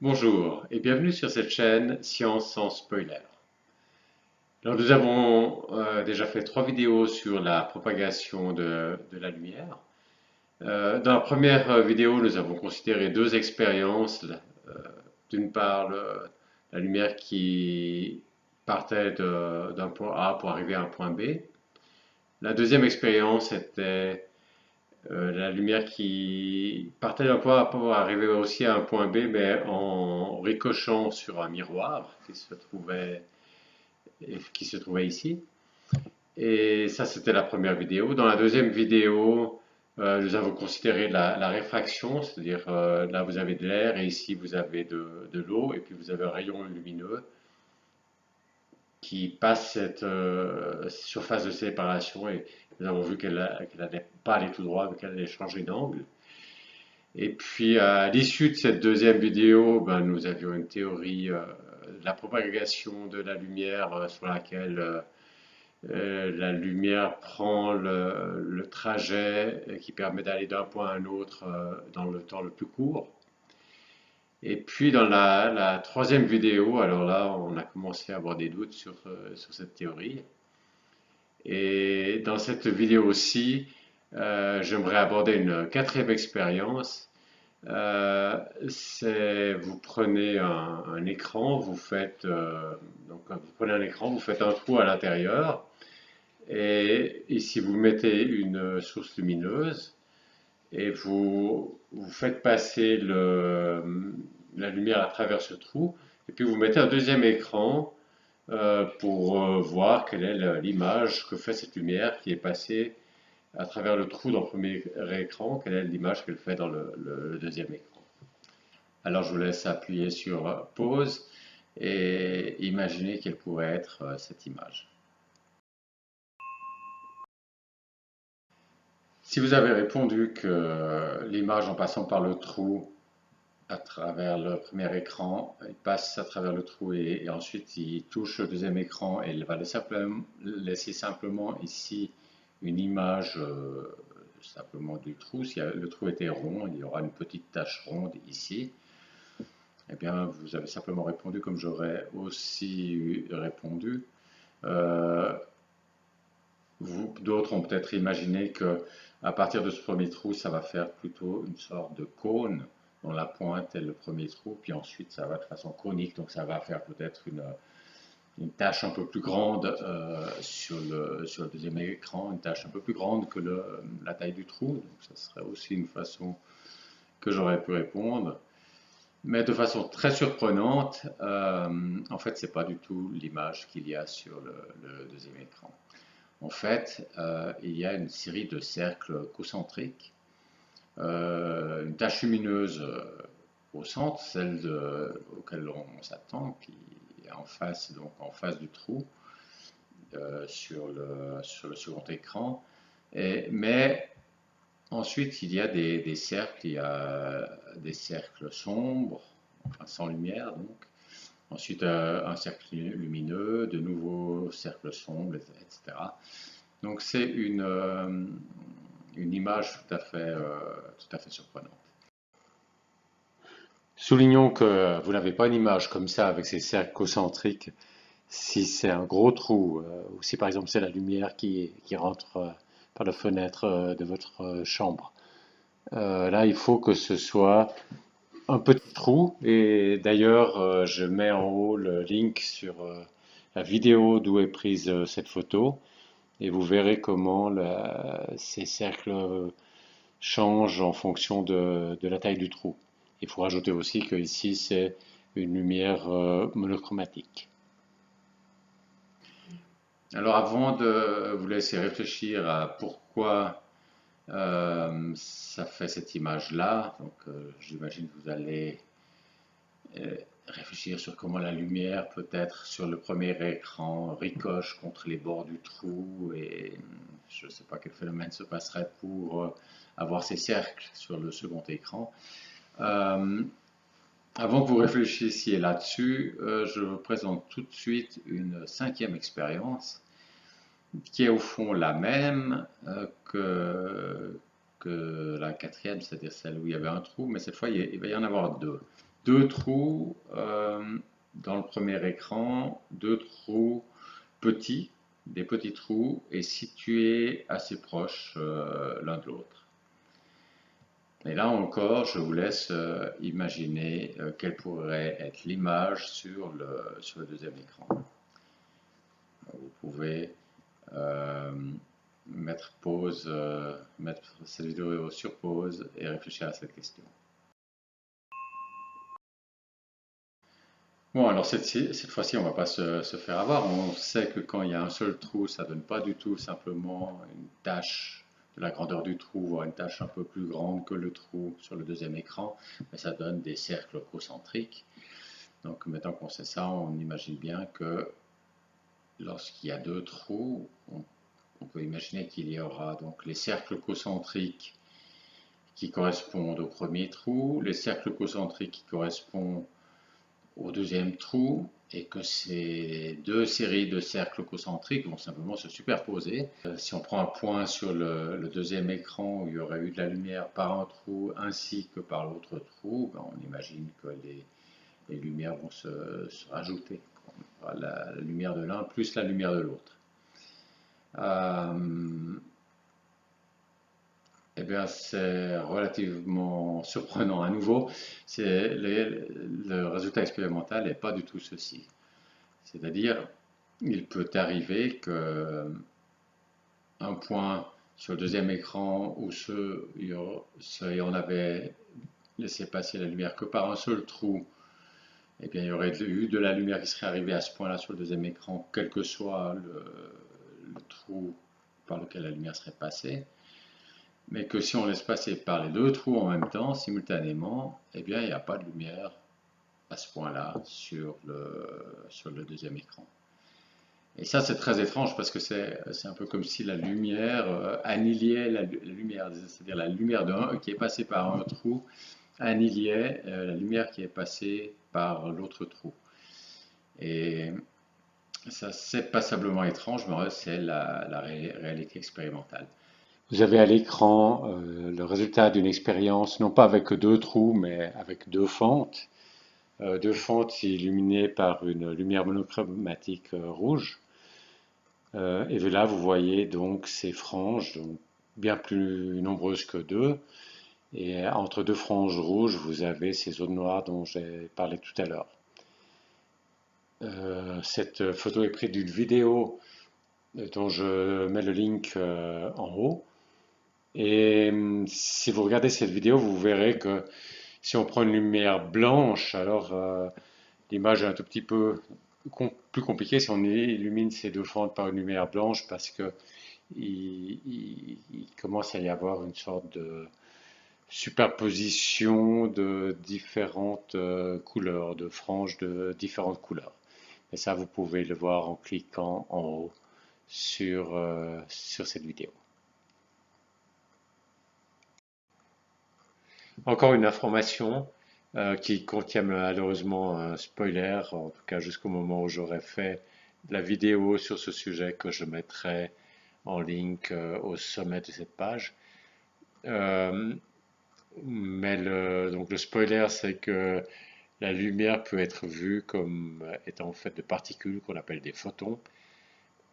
Bonjour et bienvenue sur cette chaîne Science sans spoiler. Alors nous avons déjà fait 3 vidéos sur la propagation de la lumière. Dans la première vidéo, nous avons considéré 2 expériences. D'une part, la lumière qui partait d'un point A pour arriver à un point B. La deuxième expérience était la lumière qui partait d'un point A pour arriver aussi à un point B, mais en ricochant sur un miroir qui se trouvait ici. Et ça, c'était la première vidéo. Dans la deuxième vidéo, nous avons considéré la réfraction, c'est-à-dire là vous avez de l'air et ici vous avez de l'eau, et puis vous avez un rayon lumineux qui passe cette surface de séparation, et nous avons vu qu'elle n'allait pas aller tout droit, mais qu'elle allait changer d'angle. Et puis à l'issue de cette deuxième vidéo, ben, nous avions une théorie de la propagation de la lumière sur laquelle la lumière prend le trajet qui permet d'aller d'un point à un autre dans le temps le plus court. Et puis dans la troisième vidéo, alors là, on a commencé à avoir des doutes sur cette théorie. Et dans cette vidéo aussi, j'aimerais aborder une quatrième expérience. C'est vous prenez un écran, vous prenez un écran, vous faites un trou à l'intérieur, et ici vous mettez une source lumineuse et vous faites passer la lumière à travers ce trou, et puis vous mettez un deuxième écran pour voir quelle est l'image que fait cette lumière qui est passée à travers le trou dans le premier écran, quelle est l'image qu'elle fait dans le deuxième écran. Alors je vous laisse appuyer sur pause et imaginer quelle pourrait être cette image. Si vous avez répondu que l'image en passant par le trou à travers le premier écran, il passe à travers le trou et ensuite il touche le deuxième écran, et il va laisser simplement ici une image simplement du trou. Si le trou était rond, il y aura une petite tache ronde ici. Eh bien, vous avez simplement répondu comme j'aurais aussi répondu. D'autres ont peut-être imaginé que à partir de ce premier trou, ça va faire plutôt une sorte de cône dont la pointe est le premier trou, puis ensuite ça va de façon conique, donc ça va faire peut-être une tâche un peu plus grande sur le deuxième écran, une tâche un peu plus grande que la taille du trou, donc ça serait aussi une façon que j'aurais pu répondre. Mais de façon très surprenante, en fait, c'est pas du tout l'image qu'il y a sur le deuxième écran. En fait, il y a une série de cercles concentriques, une tache lumineuse au centre, auquel on s'attend, qui est en face, donc en face du trou, sur le second écran. Mais ensuite, il y a des cercles, il y a des cercles sombres, enfin sans lumière donc. Ensuite, un cercle lumineux, de nouveaux cercles sombres, etc. Donc c'est une image tout à fait surprenante. Soulignons que vous n'avez pas une image comme ça avec ces cercles concentriques si c'est un gros trou, ou si par exemple c'est la lumière qui rentre par la fenêtre de votre chambre. Là, il faut que ce soit un petit trou, et d'ailleurs, je mets en haut le link sur la vidéo d'où est prise cette photo, et vous verrez comment ces cercles changent en fonction de la taille du trou. Il faut rajouter aussi que ici c'est une lumière monochromatique. Alors avant de vous laisser réfléchir à pourquoi ça fait cette image-là, donc j'imagine que vous allez réfléchir sur comment la lumière peut-être sur le premier écran ricoche contre les bords du trou, et je ne sais pas quel phénomène se passerait pour avoir ces cercles sur le second écran. Avant que vous réfléchissiez là-dessus, je vous présente tout de suite une cinquième expérience qui est au fond la même que la quatrième, c'est-à-dire celle où il y avait un trou, mais cette fois il va y en avoir deux. deux trous dans le premier écran, deux trous petits, des petits trous, et situés assez proches l'un de l'autre. Et là encore, je vous laisse imaginer quelle pourrait être l'image sur le deuxième écran. Vous pouvez mettre cette vidéo sur pause et réfléchir à cette question. Bon, alors cette fois-ci, on ne va pas se faire avoir. On sait que quand il y a un seul trou, ça ne donne pas du tout simplement une tache de la grandeur du trou, voire une tache un peu plus grande que le trou sur le deuxième écran, mais ça donne des cercles concentriques. Donc maintenant qu'on sait ça, on imagine bien que lorsqu'il y a deux trous, on peut imaginer qu'il y aura donc les cercles concentriques qui correspondent au premier trou, les cercles concentriques qui correspondent au deuxième trou, et que ces deux séries de cercles concentriques vont simplement se superposer. Si on prend un point sur le deuxième écran où il y aurait eu de la lumière par un trou ainsi que par l'autre trou, ben on imagine que les lumières vont se rajouter. La lumière de l'un plus la lumière de l'autre. Eh bien, c'est relativement surprenant à nouveau. Le résultat expérimental n'est pas du tout ceci. C'est-à-dire, il peut arriver que un point sur le deuxième écran où on avait laissé passer la lumière que par un seul trou, eh bien, il y aurait eu de la lumière qui serait arrivée à ce point-là sur le deuxième écran, quel que soit le trou par lequel la lumière serait passée. Mais que si on laisse passer par les deux trous en même temps, simultanément, eh bien, il n'y a pas de lumière à ce point-là sur le deuxième écran. Et ça, c'est très étrange parce que c'est un peu comme si la lumière annihilait la lumière, c'est-à-dire la lumière qui est passée par un trou annihilait la lumière qui est passée par l'autre trou. Et ça, c'est passablement étrange, mais c'est la réalité expérimentale. Vous avez à l'écran le résultat d'une expérience, non pas avec deux trous, mais avec deux fentes. Deux fentes illuminées par une lumière monochromatique rouge. Et là, vous voyez donc ces franges, donc bien plus nombreuses que deux. Et entre deux franges rouges, vous avez ces zones noires dont j'ai parlé tout à l'heure. Cette photo est prise d'une vidéo dont je mets le link en haut. Et si vous regardez cette vidéo, vous verrez que si on prend une lumière blanche, alors l'image est un tout petit peu plus compliquée si on illumine ces deux fentes par une lumière blanche parce que il commence à y avoir une sorte de superposition de différentes couleurs, de franges de différentes couleurs. Et ça, vous pouvez le voir en cliquant en haut sur cette vidéo. Encore une information qui contient malheureusement un spoiler, en tout cas jusqu'au moment où j'aurai fait la vidéo sur ce sujet que je mettrai en link au sommet de cette page. Mais donc le spoiler, c'est que la lumière peut être vue comme étant faite de particules qu'on appelle des photons.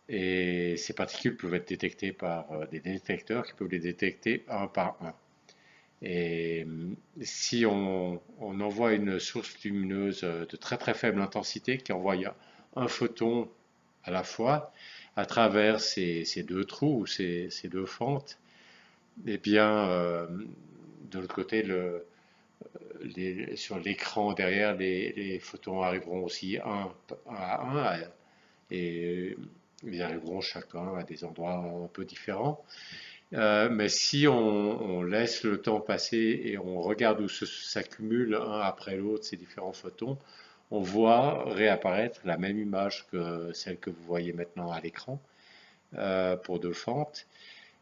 Et ces particules peuvent être détectées par des détecteurs qui peuvent les détecter un par un. Et si on envoie une source lumineuse de très très faible intensité qui envoie un photon à la fois à travers ces deux trous ou ces deux fentes, eh bien, de l'autre côté, sur l'écran derrière, les photons arriveront aussi un à un et ils arriveront chacun à des endroits un peu différents. Mais si on laisse le temps passer et on regarde où s'accumulent un après l'autre ces différents photons, on voit réapparaître la même image que celle que vous voyez maintenant à l'écran pour deux fentes.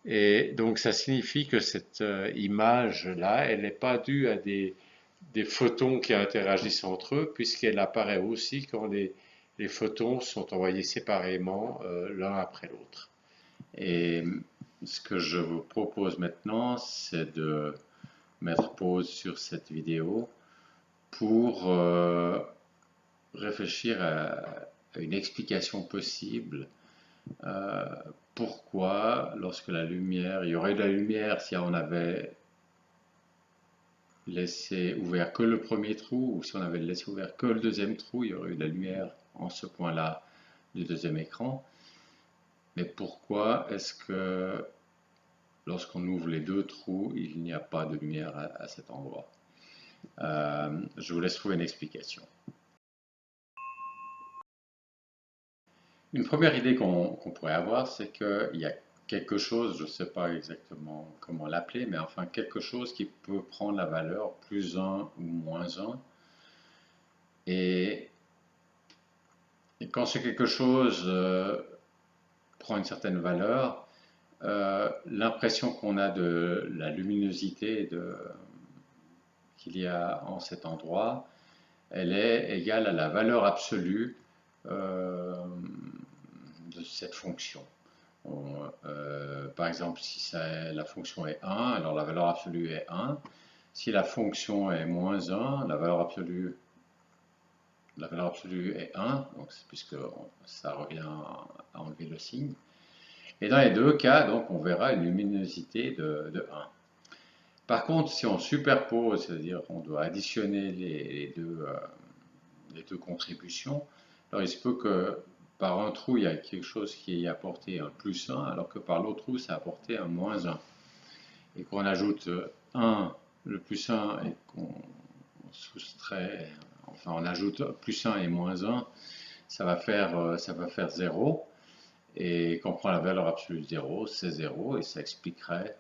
Et donc ça signifie que cette image-là, elle n'est pas due à des photons qui interagissent entre eux, puisqu'elle apparaît aussi quand les photons sont envoyés séparément l'un après l'autre. Et ce que je vous propose maintenant, c'est de mettre pause sur cette vidéo pour réfléchir à une explication possible. Pourquoi, lorsque la lumière, il y aurait de la lumière si on avait laissé ouvert que le premier trou, ou si on avait laissé ouvert que le deuxième trou, il y aurait eu de la lumière en ce point-là du deuxième écran. Mais pourquoi est-ce que lorsqu'on ouvre les deux trous, il n'y a pas de lumière à cet endroit? Je vous laisse trouver une explication. Une première idée qu'on pourrait avoir, c'est qu'il y a quelque chose, je ne sais pas exactement comment l'appeler, mais enfin quelque chose qui peut prendre la valeur plus 1 ou moins 1. Et quand ce quelque chose prend une certaine valeur, l'impression qu'on a de la luminosité qu'il y a en cet endroit, elle est égale à la valeur absolue de cette fonction. Par exemple, si la fonction est 1, alors la valeur absolue est 1. Si la fonction est moins 1, la valeur absolue est 1, donc puisque ça revient à enlever le signe. Et dans les deux cas, donc, on verra une luminosité de 1. Par contre, si on superpose, c'est-à-dire qu'on doit additionner les deux contributions, alors il se peut que par un trou, il y a quelque chose qui est apporté un plus 1, alors que par l'autre trou, ça a apporté un moins 1. Et qu'on ajoute 1, le plus 1, et qu'on soustrait, enfin on ajoute plus 1 et moins 1, ça va faire 0. Et qu'on prend la valeur absolue de 0, c'est 0, et ça expliquerait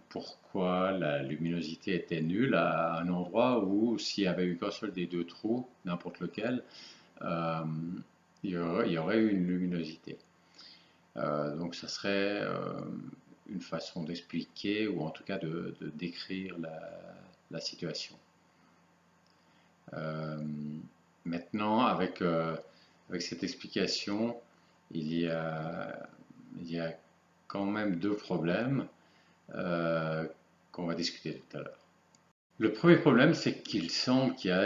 pourquoi la luminosité était nulle à un endroit où, s'il y avait eu qu'un seul des deux trous, n'importe lequel, il y aurait eu une luminosité. Donc ça serait une façon d'expliquer, ou en tout cas de décrire la situation. Maintenant, avec cette explication, il y a quand même deux problèmes qu'on va discuter tout à l'heure. Le premier problème, c'est qu'il semble qu'il y a,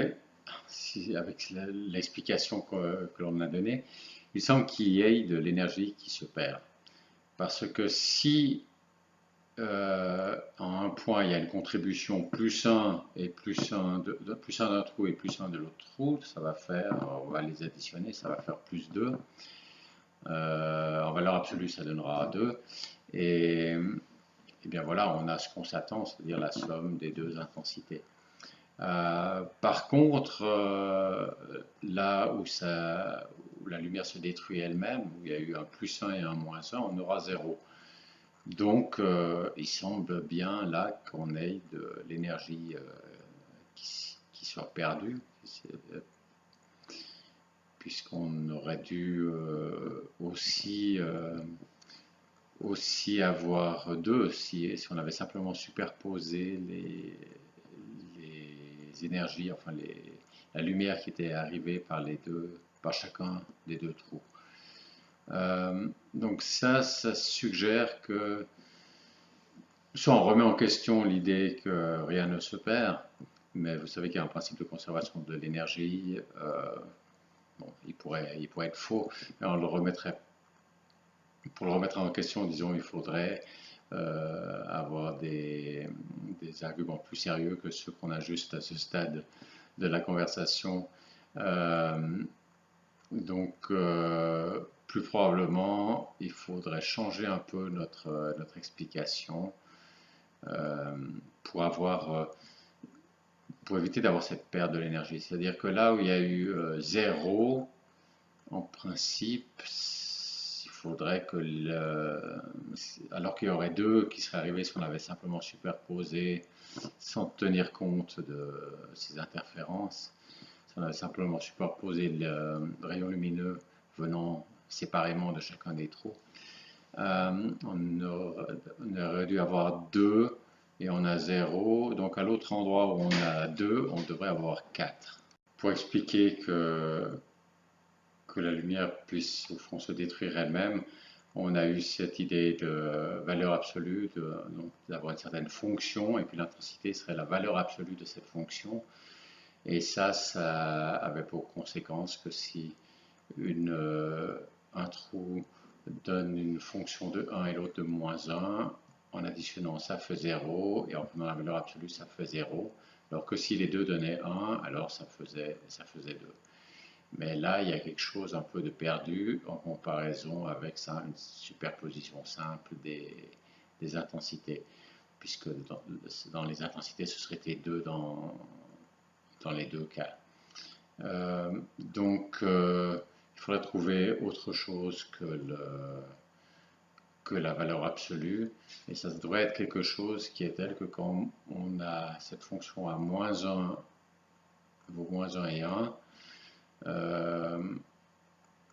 avec l'explication que l'on a donnée, il semble qu'il y ait de l'énergie qui se perd. Parce que si à un point il y a une contribution plus 1 et plus 1 d'un trou et plus 1 de l'autre trou, ça va faire, on va les additionner, ça va faire plus 2. En valeur absolue, ça donnera 2. Et bien voilà, on a ce qu'on s'attend, c'est-à-dire la somme des deux intensités. Par contre, là où la lumière se détruit elle-même, où il y a eu un plus 1 et un moins 1, on aura 0. Donc, il semble bien là qu'on ait de l'énergie qui soit perdue, puisqu'on aurait dû aussi avoir 2 si on avait simplement superposé les énergies, enfin la lumière qui était arrivée par chacun des deux trous. Donc ça suggère que soit on remet en question l'idée que rien ne se perd, mais vous savez qu'il y a un principe de conservation de l'énergie, bon, il pourrait être faux, mais on le remettrait, pour le remettre en question, disons, il faudrait avoir des arguments plus sérieux que ceux qu'on a juste à ce stade de la conversation. Donc, plus probablement, il faudrait changer un peu notre explication pour éviter d'avoir cette perte de l'énergie. C'est-à-dire que là où il y a eu 0, en principe, il faudrait que alors qu'il y aurait 2 qui seraient arrivés si on avait simplement superposé sans tenir compte de ces interférences, si on avait simplement superposé le rayon lumineux venant séparément de chacun des trous, on aurait dû avoir 2 et on a 0, donc à l'autre endroit où on a 2, on devrait avoir 4. Pour expliquer que la lumière puisse au fond se détruire elle-même, on a eu cette idée de valeur absolue, d'avoir une certaine fonction, et puis l'intensité serait la valeur absolue de cette fonction. Et ça avait pour conséquence que si un trou donne une fonction de 1 et l'autre de moins 1, en additionnant ça fait 0, et en prenant la valeur absolue ça fait 0, alors que si les deux donnaient 1, alors ça faisait 2. Mais là, il y a quelque chose un peu de perdu en comparaison avec ça, une superposition simple des intensités, puisque dans les intensités, ce serait T2 dans les deux cas. Donc, il faudrait trouver autre chose que la valeur absolue, et ça devrait être quelque chose qui est tel que quand on a cette fonction à moins 1, vaut moins 1 et 1,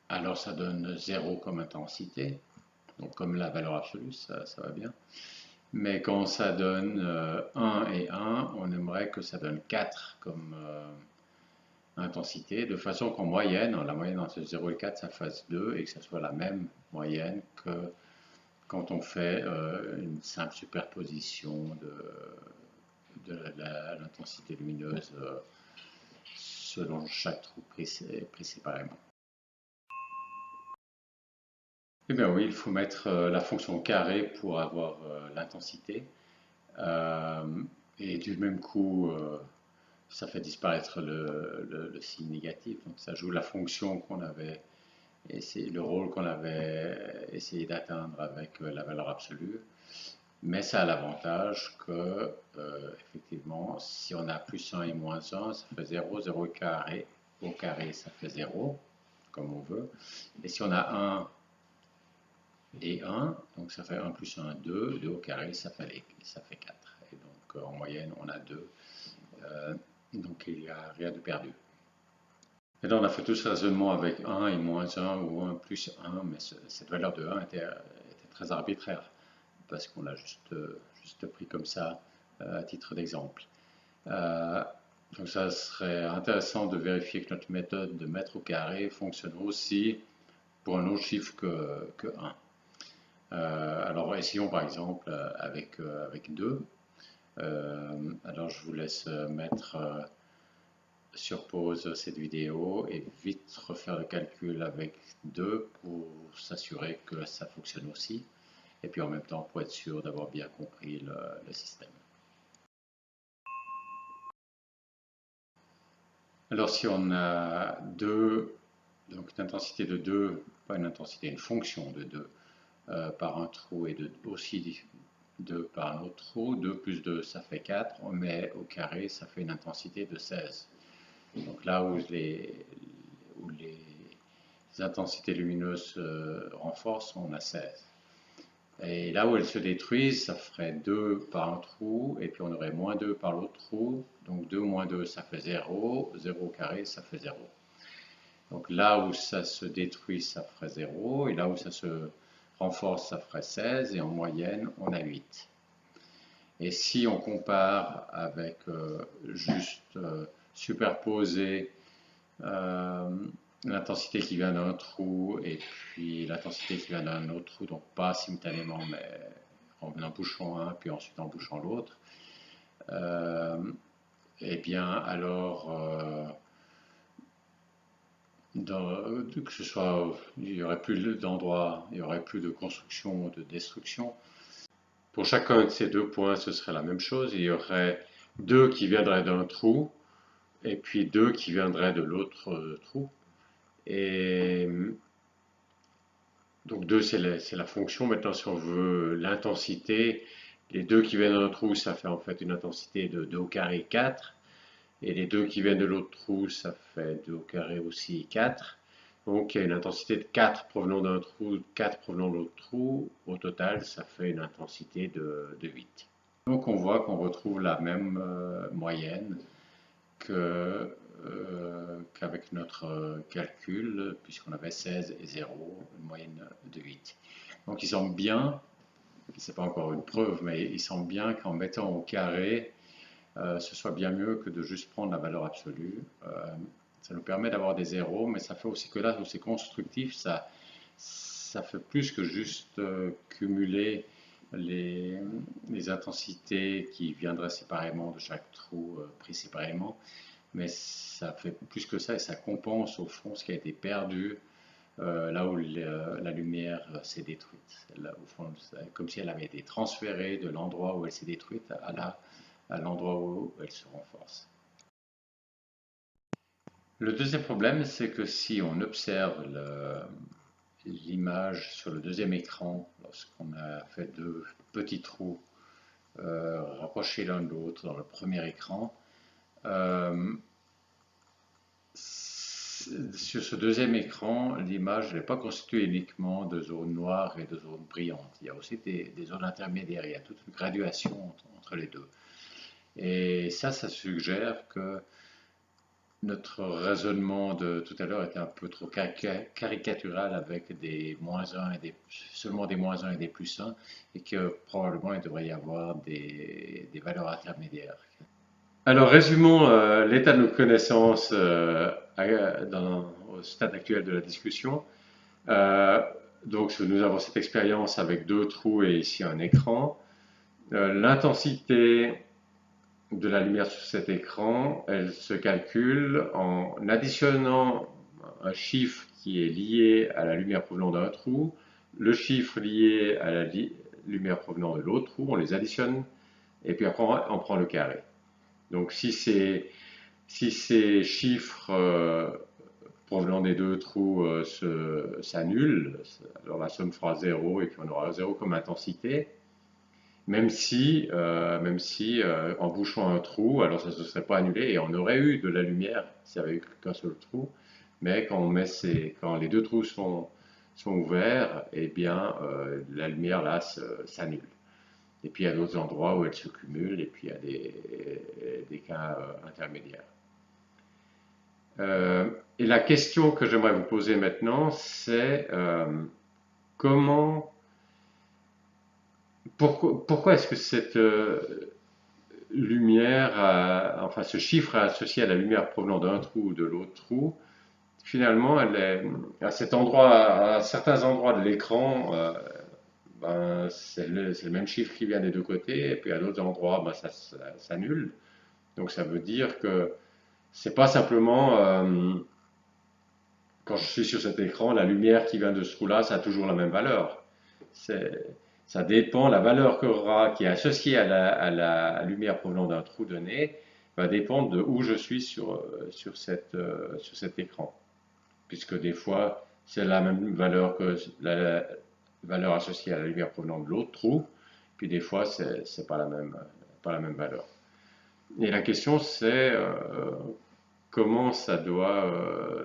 alors ça donne 0 comme intensité, donc comme la valeur absolue, ça va bien. Mais quand ça donne 1 et 1, on aimerait que ça donne 4 comme intensité, de façon qu'en moyenne, la moyenne entre 0 et 4, ça fasse 2 et que ça soit la même moyenne que quand on fait une simple superposition de l'intensité lumineuse selon chaque trou pris séparément. Eh bien oui, il faut mettre la fonction carré pour avoir l'intensité. Et du même coup, ça fait disparaître le signe négatif. Donc ça joue la fonction qu'on avait essayé, le rôle qu'on avait essayé d'atteindre avec la valeur absolue. Mais ça a l'avantage que, effectivement, si on a plus 1 et moins 1, ça fait 0, 0 carré, au carré, ça fait 0, comme on veut. Et si on a 1 et 1, donc ça fait 1 plus 1, 2, 2 au carré, ça fait 4. Et donc en moyenne, on a 2. Donc il n'y a rien de perdu. Et là, on a fait tout ce raisonnement avec 1 et moins 1 ou 1 plus 1, mais cette valeur de 1 était très arbitraire, parce qu'on l'a juste pris comme ça à titre d'exemple. Donc ça serait intéressant de vérifier que notre méthode de mettre au carré fonctionne aussi pour un autre chiffre que 1. Alors essayons par exemple avec 2. Alors je vous laisse mettre sur pause cette vidéo et vite refaire le calcul avec 2 pour s'assurer que ça fonctionne aussi, et puis en même temps pour être sûr d'avoir bien compris le système. Alors si on a 2, donc une intensité de 2, pas une intensité, une fonction de 2 par un trou et aussi 2 par un autre trou, 2 plus 2 ça fait 4, on met au carré, ça fait une intensité de 16. Donc là où les intensités lumineuses se renforcent, on a 16. Et là où elles se détruisent, ça ferait 2 par un trou, et puis on aurait moins 2 par l'autre trou. Donc 2 moins 2, ça fait 0. 0 au carré, ça fait 0. Donc là où ça se détruit, ça ferait 0. Et là où ça se renforce, ça ferait 16. Et en moyenne, on a 8. Et si on compare avec juste superposer l'intensité qui vient d'un trou et puis l'intensité qui vient d'un autre trou, donc pas simultanément, mais en bouchant un, puis ensuite en bouchant l'autre, eh bien alors, que ce soit, il n'y aurait plus d'endroits, il n'y aurait plus de construction ou de destruction. Pour chacun de ces deux points, ce serait la même chose. Il y aurait 2 qui viendraient d'un trou, et puis 2 qui viendraient de l'autre trou. Et donc 2, c'est la fonction. Maintenant, si on veut l'intensité, les 2 qui viennent d'un trou, ça fait en fait une intensité de 2 au carré 4. Et les 2 qui viennent de l'autre trou, ça fait 2 au carré aussi 4. Donc il y a une intensité de 4 provenant d'un trou, 4 provenant de l'autre trou. Au total, ça fait une intensité de 8. Donc on voit qu'on retrouve la même moyenne qu'avec notre calcul, puisqu'on avait 16 et 0, une moyenne de 8. Donc il semble bien, c'est pas encore une preuve, mais il semble bien qu'en mettant au carré, ce soit bien mieux que de juste prendre la valeur absolue. Ça nous permet d'avoir des zéros, mais ça fait aussi que là où c'est constructif, ça fait plus que juste cumuler les intensités qui viendraient séparément de chaque trou pris séparément, mais ça fait plus que ça et ça compense au fond ce qui a été perdu là où la lumière s'est détruite. Là, au fond, comme si elle avait été transférée de l'endroit où elle s'est détruite à l'endroit où elle se renforce. Le deuxième problème, c'est que si on observe l'image sur le deuxième écran, lorsqu'on a fait deux petits trous rapprochés l'un de l'autre dans le premier écran, sur ce deuxième écran, l'image n'est pas constituée uniquement de zones noires et de zones brillantes. Il y a aussi des zones intermédiaires, il y a toute une graduation entre les deux. Et ça suggère que notre raisonnement de tout à l'heure était un peu trop caricatural avec des moins 1 et seulement des moins 1 et des plus 1, et que probablement il devrait y avoir des valeurs intermédiaires. Alors, résumons l'état de nos connaissances au stade actuel de la discussion. Euh, donc, nous avons cette expérience avec deux trous et ici un écran. L'intensité de la lumière sur cet écran, elle se calcule en additionnant un chiffre qui est lié à la lumière provenant d'un trou, le chiffre lié à la lumière provenant de l'autre trou, on les additionne et puis après on prend le carré. Donc si ces chiffres provenant des deux trous s'annulent, alors la somme fera 0 et puis on aura 0 comme intensité. Même si en bouchant un trou, alors ça ne se serait pas annulé et on aurait eu de la lumière s'il n'y avait eu qu'un seul trou, mais quand les deux trous sont ouverts, eh bien la lumière là s'annule. Et puis il y a d'autres endroits où elle se cumule et puis il y a des cas intermédiaires. Et la question que j'aimerais vous poser maintenant, c'est pourquoi est-ce que cette lumière, enfin ce chiffre associé à la lumière provenant d'un trou ou de l'autre trou, finalement, elle est à certains endroits de l'écran, ben, c'est le même chiffre qui vient des deux côtés, et puis à d'autres endroits, ben, ça s'annule. Donc ça veut dire que c'est pas simplement quand je suis sur cet écran, la lumière qui vient de ce trou-là, ça a toujours la même valeur. Ça dépend, la valeur qui est associée à la lumière provenant d'un trou donné, va dépendre de où je suis sur cet écran. Puisque des fois, c'est la même valeur que la valeur associée à la lumière provenant de l'autre trou, puis des fois, c'est pas la même valeur. Et la question, c'est comment ça doit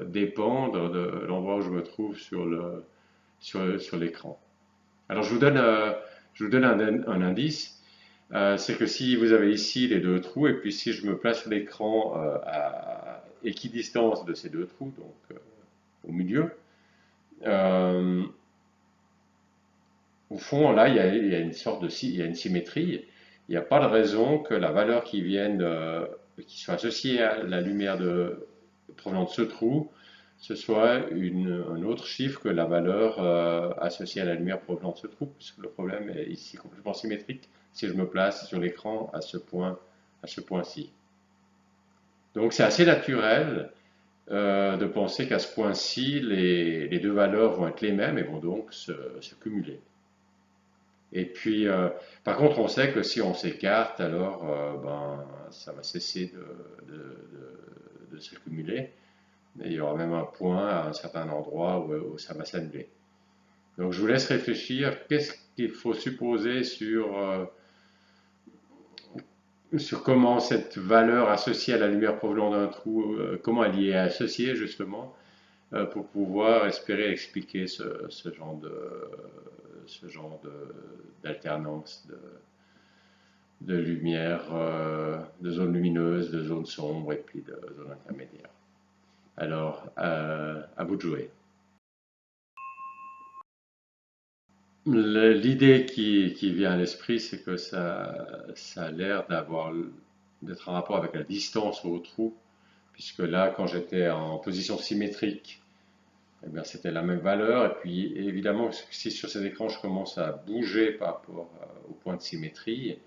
dépendre de l'endroit où je me trouve sur l'écran. Alors je vous donne un indice, c'est que si vous avez ici les deux trous, et puis si je me place sur l'écran à équidistance de ces deux trous, donc au milieu, au fond là il y a une sorte il y a une symétrie, il n'y a pas de raison que la valeur qui soit associée à la lumière provenant de ce trou, ce soit un autre chiffre que la valeur associée à la lumière provenant de ce trou, puisque le problème est ici complètement symétrique si je me place sur l'écran à ce point-ci. Donc c'est assez naturel de penser qu'à ce point-ci, les deux valeurs vont être les mêmes et vont donc se cumuler. Et puis, par contre, on sait que si on s'écarte, alors ça va cesser de se cumuler. Et il y aura même un point à un certain endroit où ça va s'annuler. Donc je vous laisse réfléchir. Qu'est-ce qu'il faut supposer sur comment cette valeur associée à la lumière provenant d'un trou, comment elle y est associée justement, pour pouvoir espérer expliquer ce genre d'alternance de lumière, de zones lumineuses, de zones sombres et puis de zones intermédiaires. Alors, à vous de jouer. L'idée qui vient à l'esprit, c'est que ça a l'air d'être en rapport avec la distance au trou, puisque là, quand j'étais en position symétrique, eh bien, c'était la même valeur. Et puis, évidemment, si sur cet écran, je commence à bouger par rapport au point de symétrie,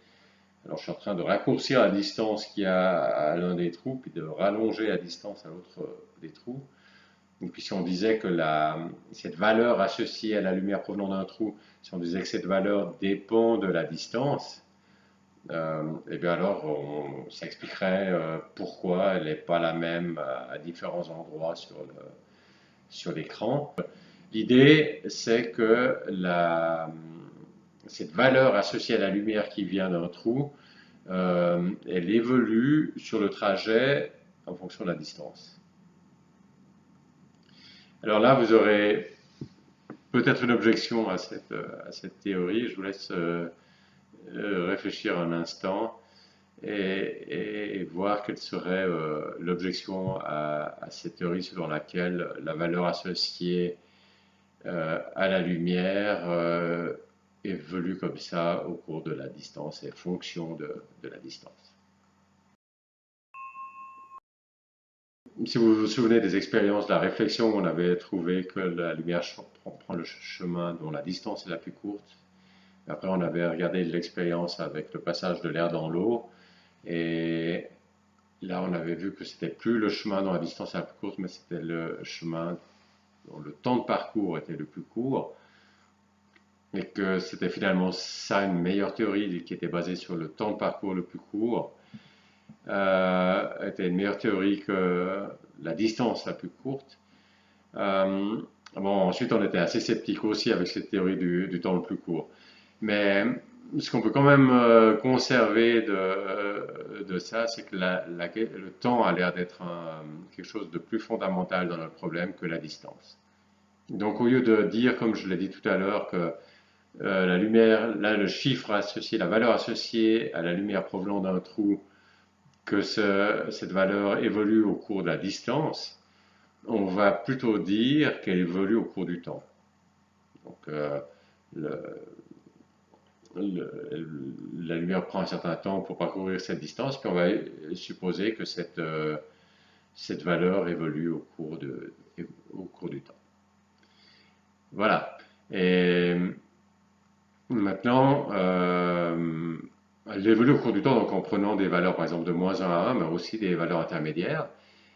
Alors je suis en train de raccourcir la distance qu'il y a à l'un des trous, puis de rallonger la distance à l'autre des trous. Et puis si on disait que cette valeur associée à la lumière provenant d'un trou, si on disait que cette valeur dépend de la distance, et bien alors ça expliquerait pourquoi elle n'est pas la même à différents endroits sur l'écran. L'idée, c'est que cette valeur associée à la lumière qui vient d'un trou, elle évolue sur le trajet en fonction de la distance. Alors là, vous aurez peut-être une objection à cette théorie. Je vous laisse réfléchir un instant et voir quelle serait l'objection à cette théorie selon laquelle la valeur associée à la lumière évolue comme ça au cours de la distance et fonction de la distance. Si vous vous souvenez des expériences de la réflexion, on avait trouvé que la lumière prend le chemin dont la distance est la plus courte. Après, on avait regardé l'expérience avec le passage de l'air dans l'eau. Et là, on avait vu que c'était plus le chemin dont la distance est la plus courte, mais c'était le chemin dont le temps de parcours était le plus court. Et que c'était finalement ça une meilleure théorie qui était basée sur le temps de parcours le plus court. Était une meilleure théorie que la distance la plus courte. Bon, ensuite, on était assez sceptique aussi avec cette théorie du temps le plus court. Mais ce qu'on peut quand même conserver de ça, c'est que le temps a l'air d'être quelque chose de plus fondamental dans notre problème que la distance. Donc, au lieu de dire, comme je l'ai dit tout à l'heure, que la lumière, là, le chiffre associé, la valeur associée à la lumière provenant d'un trou, que cette valeur évolue au cours de la distance, on va plutôt dire qu'elle évolue au cours du temps. Donc, la lumière prend un certain temps pour parcourir cette distance, puis on va supposer que cette valeur évolue au cours du temps. Voilà. Et maintenant, elle évolue au cours du temps, donc en prenant des valeurs, par exemple, de -1 à 1, mais aussi des valeurs intermédiaires.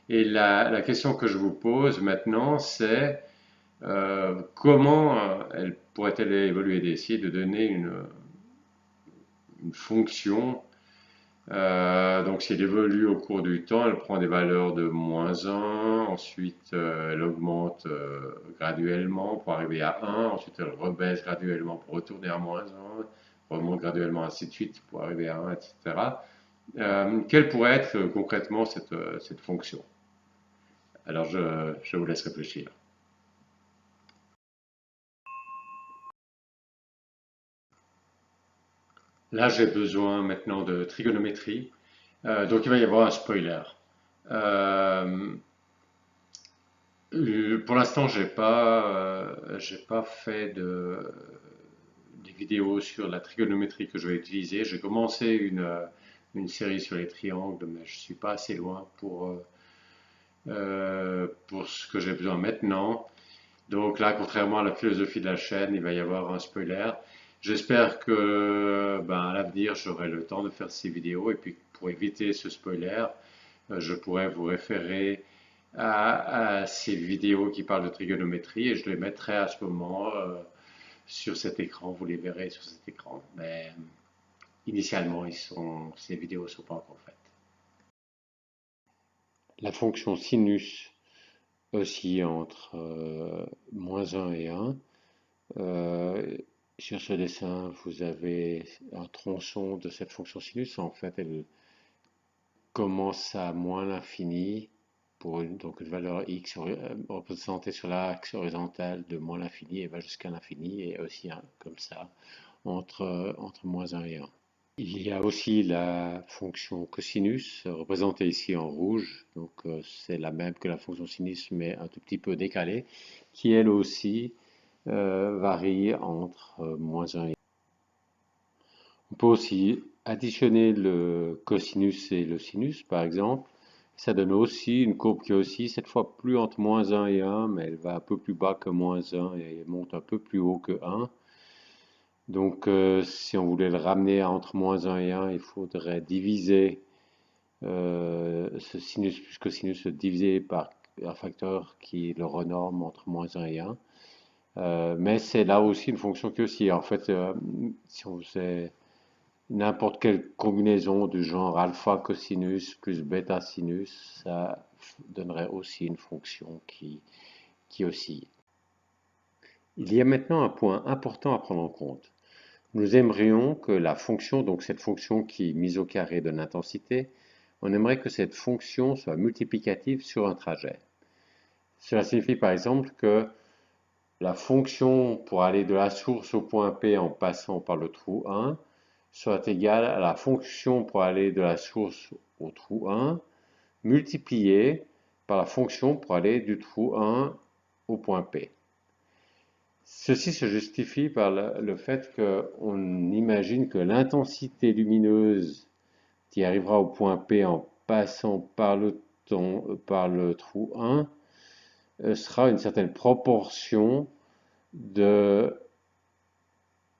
Et la question que je vous pose maintenant, c'est comment pourrait-elle évoluer, d'essayer de donner une fonction. Donc si elle évolue au cours du temps, elle prend des valeurs de -1, ensuite elle augmente graduellement pour arriver à 1, ensuite elle rebaisse graduellement pour retourner à -1, remonte graduellement ainsi de suite pour arriver à 1, etc. Quelle pourrait être concrètement cette fonction? Alors je vous laisse réfléchir. Là, j'ai besoin maintenant de trigonométrie. Donc il va y avoir un spoiler. Euh, pour l'instant, j'ai pas fait des vidéos sur la trigonométrie que je vais utiliser. J'ai commencé une série sur les triangles, mais je suis pas assez loin pour ce que j'ai besoin maintenant. Donc là, contrairement à la philosophie de la chaîne, il va y avoir un spoiler. J'espère que à l'avenir, j'aurai le temps de faire ces vidéos et puis pour éviter ce spoiler, je pourrais vous référer à ces vidéos qui parlent de trigonométrie et je les mettrai à ce moment sur cet écran. Vous les verrez sur cet écran. Mais initialement, ces vidéos ne sont pas encore faites. La fonction sinus oscille entre -1 et 1. Sur ce dessin, vous avez un tronçon de cette fonction sinus. En fait, elle commence à moins l'infini pour donc une valeur x représentée sur l'axe horizontal de moins l'infini et va jusqu'à l'infini et aussi comme ça entre -1 et 1. Il y a aussi la fonction cosinus représentée ici en rouge, donc c'est la même que la fonction sinus mais un tout petit peu décalée, qui elle aussi varie entre -1 et 1. On peut aussi additionner le cosinus et le sinus, par exemple. Ça donne aussi une courbe qui est aussi cette fois plus entre -1 et 1, mais elle va un peu plus bas que -1 et monte un peu plus haut que 1. Donc, si on voulait le ramener à entre moins 1 et 1, il faudrait diviser ce sinus plus cosinus divisé par un facteur qui le renorme entre moins 1 et 1. Mais c'est là aussi une fonction qui aussi, en fait, si on faisait n'importe quelle combinaison du genre alpha cosinus plus bêta sinus, ça donnerait aussi une fonction qui oscille. Il y a maintenant un point important à prendre en compte. Nous aimerions que la fonction, donc cette fonction qui mise au carré de l'intensité, on aimerait que cette fonction soit multiplicative sur un trajet. Cela signifie par exemple que la fonction pour aller de la source au point P en passant par le trou 1 soit égale à la fonction pour aller de la source au trou 1 multipliée par la fonction pour aller du trou 1 au point P. Ceci se justifie par le fait qu'on imagine que l'intensité lumineuse qui arrivera au point P en passant par par le trou 1 sera une certaine proportion de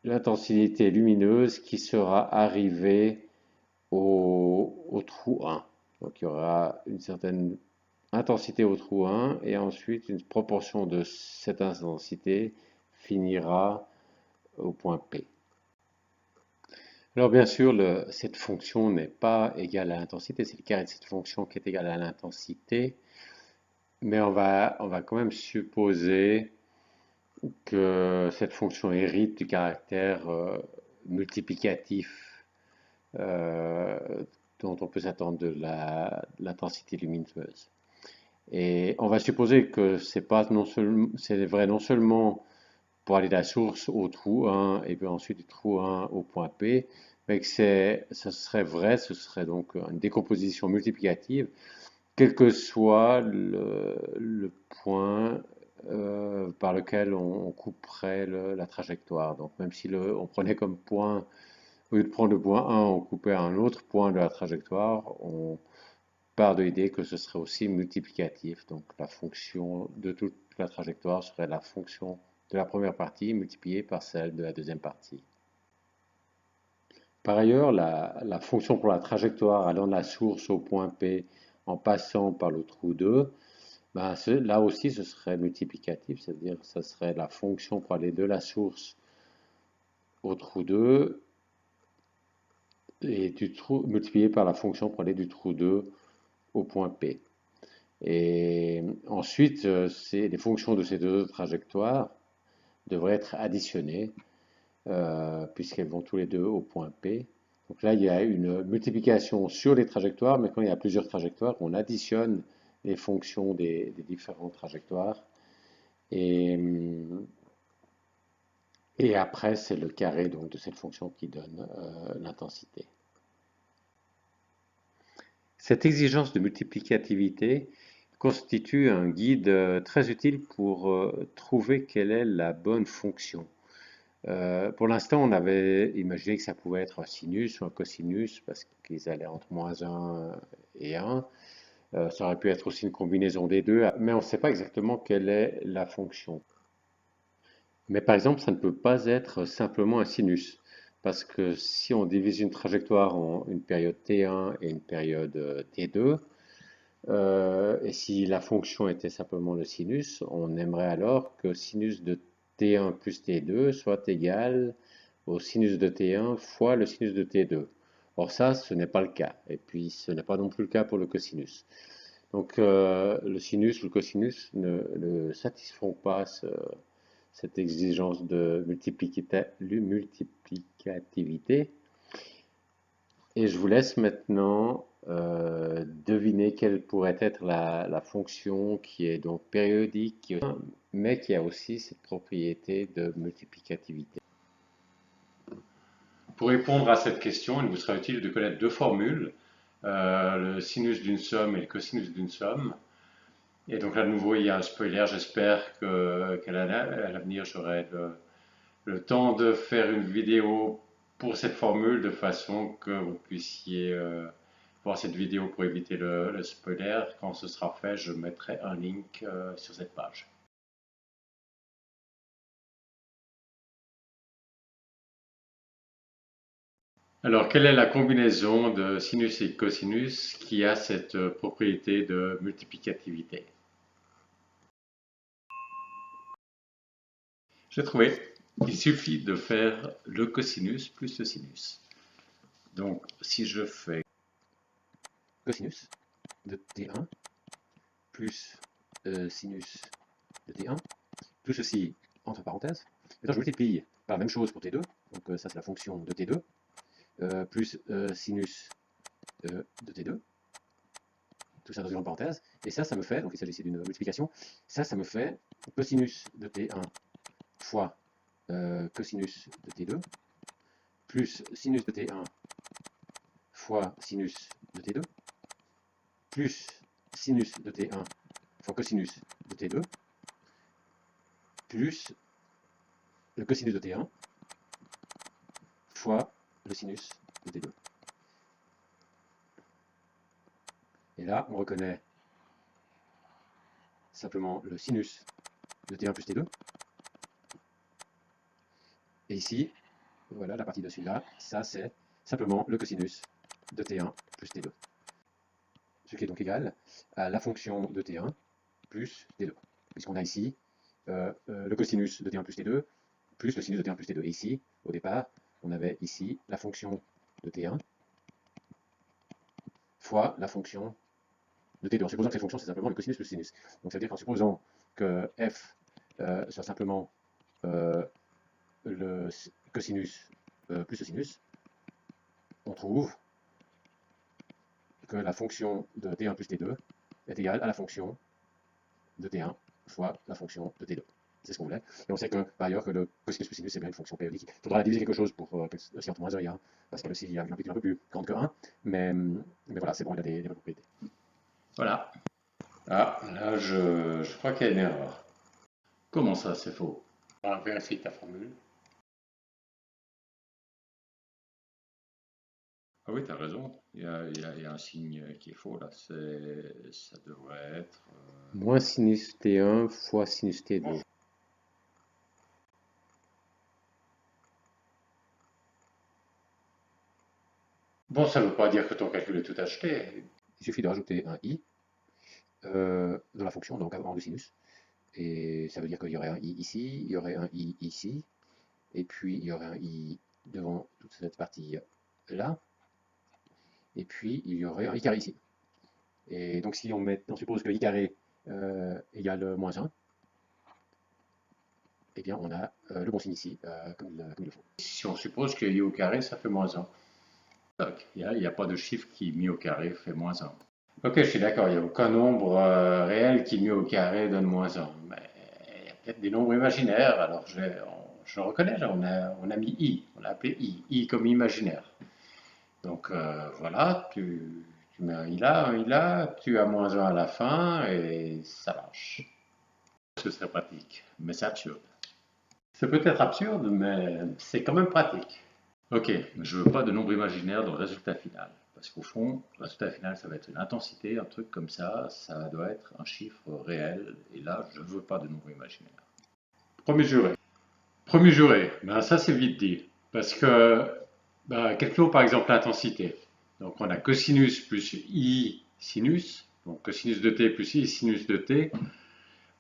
l'intensité lumineuse qui sera arrivée au trou 1. Donc il y aura une certaine intensité au trou 1 et ensuite une proportion de cette intensité finira au point P. Alors bien sûr, cette fonction n'est pas égale à l'intensité, c'est le carré de cette fonction qui est égal à l'intensité, mais on va quand même supposer que cette fonction hérite du caractère multiplicatif euh, dont on peut s'attendre de l'intensité lumineuse. Et on va supposer que c'est vrai non seulement pour aller de la source au trou 1 et puis ensuite du trou 1 au point P, mais que ce serait vrai, ce serait donc une décomposition multiplicative, quel que soit le point par lequel on couperait la trajectoire. Donc même si on prenait comme point, au lieu de prendre le point 1, on coupait un autre point de la trajectoire, on part de l'idée que ce serait aussi multiplicatif. Donc la fonction de toute la trajectoire serait la fonction de la première partie multipliée par celle de la deuxième partie. Par ailleurs, la fonction pour la trajectoire allant de la source au point P en passant par le trou 2, ben, là aussi ce serait multiplicatif, c'est-à-dire que ce serait la fonction pour aller de la source au trou 2 et multiplié par la fonction pour aller du trou 2 au point P. Et ensuite, les fonctions de ces deux trajectoires devraient être additionnées puisqu'elles vont tous les deux au point P. Donc là, il y a une multiplication sur les trajectoires, mais quand il y a plusieurs trajectoires, on additionne les fonctions des différentes trajectoires. Et, et après, c'est le carré donc, de cette fonction qui donne l'intensité. Cette exigence de multiplicativité constitue un guide très utile pour trouver quelle est la bonne fonction. Pour l'instant, on avait imaginé que ça pouvait être un sinus ou un cosinus parce qu'ils allaient entre moins 1 et 1. Ça aurait pu être aussi une combinaison des deux, mais on ne sait pas exactement quelle est la fonction. Mais par exemple, ça ne peut pas être simplement un sinus, parce que si on divise une trajectoire en une période t1 et une période t2, et si la fonction était simplement le sinus, on aimerait alors que sinus de t1 plus t2 soit égal au sinus de t1 fois le sinus de t2. Or ça, ce n'est pas le cas. Et puis, ce n'est pas non plus le cas pour le cosinus. Donc, le sinus ou le cosinus ne satisfont pas cette exigence de multiplicativité. Et je vous laisse maintenant deviner quelle pourrait être la fonction qui est donc périodique, mais qui a aussi cette propriété de multiplicativité. Pour répondre à cette question, il vous sera utile de connaître deux formules, le sinus d'une somme et le cosinus d'une somme. Et donc là, de nouveau, il y a un spoiler. J'espère qu'à l'avenir, j'aurai le temps de faire une vidéo pour cette formule de façon que vous puissiez voir cette vidéo pour éviter le spoiler. Quand ce sera fait, je mettrai un link sur cette page. Alors, quelle est la combinaison de sinus et cosinus qui a cette propriété de multiplicativité? J'ai trouvé. Il suffit de faire le cosinus plus le sinus. Donc, si je fais Cosinus de T1 plus sinus de T1, tout ceci entre parenthèses. Maintenant, je multiplie par la même chose pour T2, donc ça c'est la fonction de T2, plus sinus de T2, tout ça dans une grande parenthèse, et ça me fait, donc il s'agit ici d'une multiplication, ça me fait cosinus de T1 fois cosinus de T2, plus sinus de T1 fois sinus de T2, plus sinus de T1 fois cosinus de T2, plus le cosinus de T1 fois le sinus de T2. Et là, on reconnaît simplement le sinus de T1 plus T2. Et ici, voilà la partie de celui-là, ça c'est simplement le cosinus de T1 plus T2. Ce qui est donc égal à la fonction de T1 plus T2. Puisqu'on a ici le cosinus de T1 plus T2 plus le sinus de T1 plus T2. Et ici, au départ, on avait ici la fonction de T1 fois la fonction de T2. En supposant que cette fonction, c'est simplement le cosinus plus le sinus. Donc ça veut dire qu'en supposant que f soit simplement le cosinus plus le sinus, on trouve que la fonction de T1 plus T2 est égale à la fonction de T1 fois la fonction de T2. C'est ce qu'on voulait. Et on sait que, par ailleurs, que le cosinus plus sinus, c'est bien une fonction périodique. Il faudra diviser quelque chose pour si entre moins 1 et 1, parce qu'elle aussi a une amplitude un peu plus grande que 1, mais voilà, c'est bon, il a des bonnes propriétés. Voilà. Ah, là, je crois qu'il y a une erreur. Comment ça, c'est faux? On vérifie ta formule. Ah oui, tu as raison. Il y a un signe qui est faux là. Ça devrait être. Moins sinus T1 fois sinus T2. Bon, ça ne veut pas dire que ton calcul est tout acheté. Il suffit de rajouter un i dans la fonction, donc avant du sinus. Et ça veut dire qu'il y aurait un i ici, il y aurait un i ici, et puis il y aurait un i devant toute cette partie là, et puis il y aurait un i carré ici. Et donc si on suppose que i carré égale moins 1, eh bien on a le bon signe ici, comme il le faut. Si on suppose que i au carré, ça fait moins 1. Il n'y a pas de chiffre qui, mis au carré, fait moins 1. Ok, je suis d'accord, il n'y a aucun nombre réel qui, mis au carré, donne moins 1. Mais il y a peut-être des nombres imaginaires. Alors, je le reconnais, là, on a mis i, on l'a appelé i comme imaginaire. Donc, voilà, tu mets un i là, tu as moins 1 à la fin, et ça marche. Ce serait pratique, mais c'est absurde. C'est peut-être absurde, mais c'est quand même pratique. Ok, je veux pas de nombre imaginaire dans le résultat final. Parce qu'au fond, le résultat final, ça va être une intensité, un truc comme ça doit être un chiffre réel, et là, je veux pas de nombre imaginaire. Premier juré. Premier juré, ben ça c'est vite dit. Parce que, ben, calculons par exemple l'intensité. Donc on a cosinus plus i sinus, donc cosinus de t plus i sinus de t.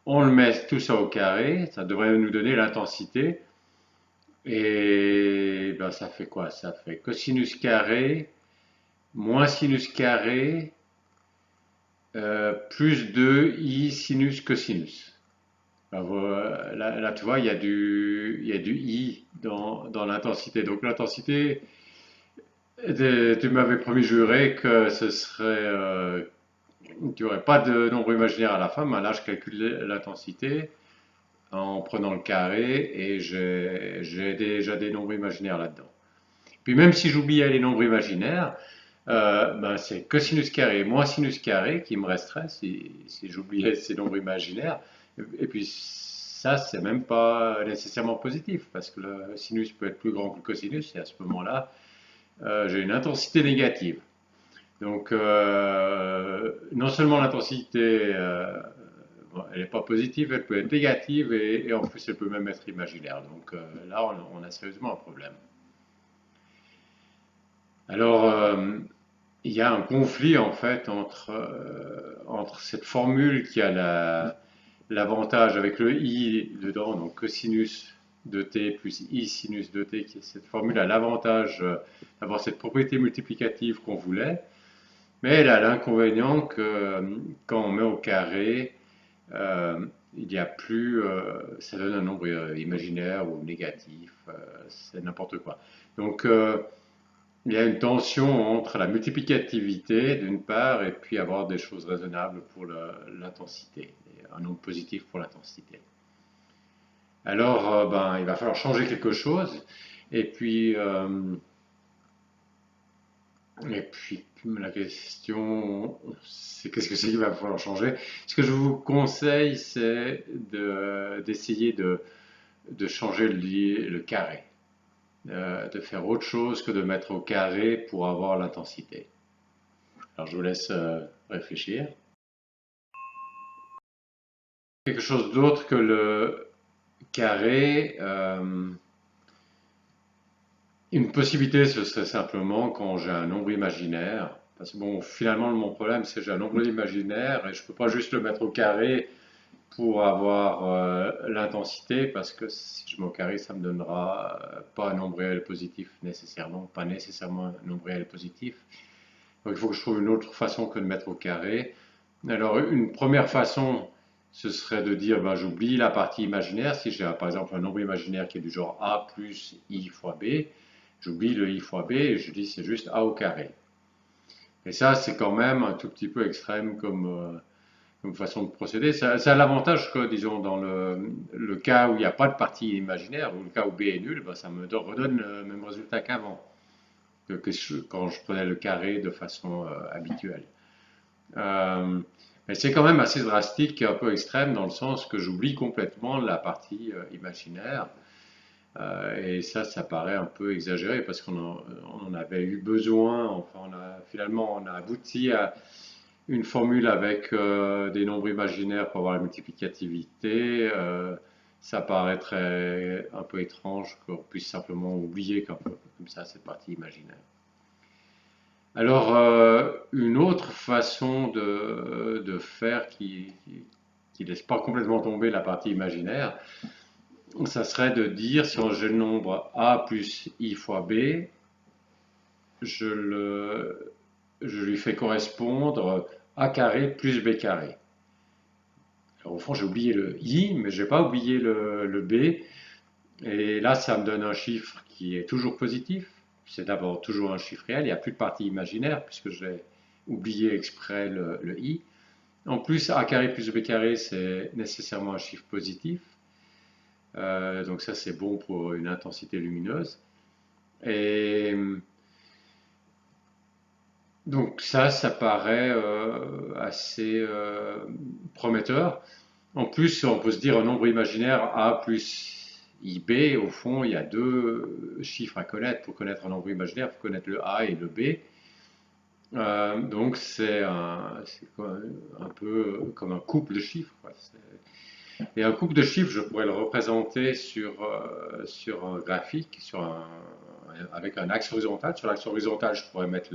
On le met tout ça au carré, ça devrait nous donner l'intensité. Et ben, ça fait quoi? Ça fait cosinus carré moins sinus carré plus 2 i sinus cosinus. Ben, voilà, là, tu vois, il y a du i dans l'intensité. Donc l'intensité, tu m'avais promis juré que ce serait, tu n'aurais pas de nombre imaginaire à la fin, mais là je calcule l'intensité en prenant le carré et j'ai déjà des nombres imaginaires là-dedans. Puis même si j'oubliais les nombres imaginaires, ben c'est cosinus carré moins sinus carré qui me resterait si j'oubliais ces nombres imaginaires. Et puis ça, c'est même pas nécessairement positif, parce que le sinus peut être plus grand que le cosinus, et à ce moment-là, j'ai une intensité négative. Donc, non seulement l'intensité, bon, elle n'est pas positive, elle peut être négative, et en plus, elle peut même être imaginaire. Donc là, on a sérieusement un problème. Alors, il y a un conflit en fait entre cette formule qui a l'avantage avec le i dedans, donc cosinus de t plus i sinus de t, qui est cette formule a l'avantage d'avoir cette propriété multiplicative qu'on voulait, mais elle a l'inconvénient que quand on met au carré, euh, il n'y a plus, ça donne un nombre imaginaire ou négatif, c'est n'importe quoi. Donc, il y a une tension entre la multiplicativité d'une part et puis avoir des choses raisonnables pour l'intensité, un nombre positif pour l'intensité. Alors, ben, il va falloir changer quelque chose. Et puis, euh, et puis la question, c'est qu'est-ce que c'est qu'il va falloir changer? Ce que je vous conseille, c'est d'essayer de changer le carré, de faire autre chose que de mettre au carré pour avoir l'intensité. Alors, je vous laisse réfléchir. Quelque chose d'autre que le carré. Une possibilité, ce serait simplement quand j'ai un nombre imaginaire. Parce que bon, finalement, mon problème, c'est que j'ai un nombre imaginaire et je ne peux pas juste le mettre au carré pour avoir l'intensité, parce que si je mets au carré, ça me donnera pas un nombre réel positif nécessairement, pas nécessairement un nombre réel positif. Donc il faut que je trouve une autre façon que de mettre au carré. Alors, une première façon, ce serait de dire, ben, j'oublie la partie imaginaire. Si j'ai par exemple un nombre imaginaire qui est du genre a plus i fois b, j'oublie le i fois b et je dis c'est juste a au carré. Et ça, c'est quand même un tout petit peu extrême comme façon de procéder. Ça a l'avantage que, disons, dans le cas où il n'y a pas de partie imaginaire, ou le cas où b est nul, ben, ça me redonne le même résultat qu'avant, quand je prenais le carré de façon habituelle. Euh, mais c'est quand même assez drastique et un peu extrême dans le sens que j'oublie complètement la partie imaginaire. Et ça paraît un peu exagéré parce on en avait eu besoin. Enfin, finalement, on a abouti à une formule avec des nombres imaginaires pour avoir la multiplicativité. Ça paraîtrait un peu étrange qu'on puisse simplement oublier comme ça cette partie imaginaire. Alors, une autre façon de faire qui laisse pas complètement tomber la partie imaginaire, ça serait de dire si j'ai le nombre a plus i fois b, je, le, je lui fais correspondre a carré plus b carré. Alors, au fond, j'ai oublié le i, mais j'ai pas oublié le b. Et là, ça me donne un chiffre qui est toujours positif. C'est d'abord toujours un chiffre réel. Il n'y a plus de partie imaginaire puisque j'ai oublié exprès le i. En plus, a carré plus b carré, c'est nécessairement un chiffre positif. Donc ça, c'est bon pour une intensité lumineuse. Et donc ça paraît assez prometteur. En plus, on peut se dire un nombre imaginaire a plus ib. Au fond, il y a deux chiffres à connaître. Pour connaître un nombre imaginaire, il faut connaître le a et le b. Donc c'est un peu comme un couple de chiffres, quoi. Et un couple de chiffres, je pourrais le représenter sur un graphique, avec un axe horizontal. Sur l'axe horizontal, je pourrais mettre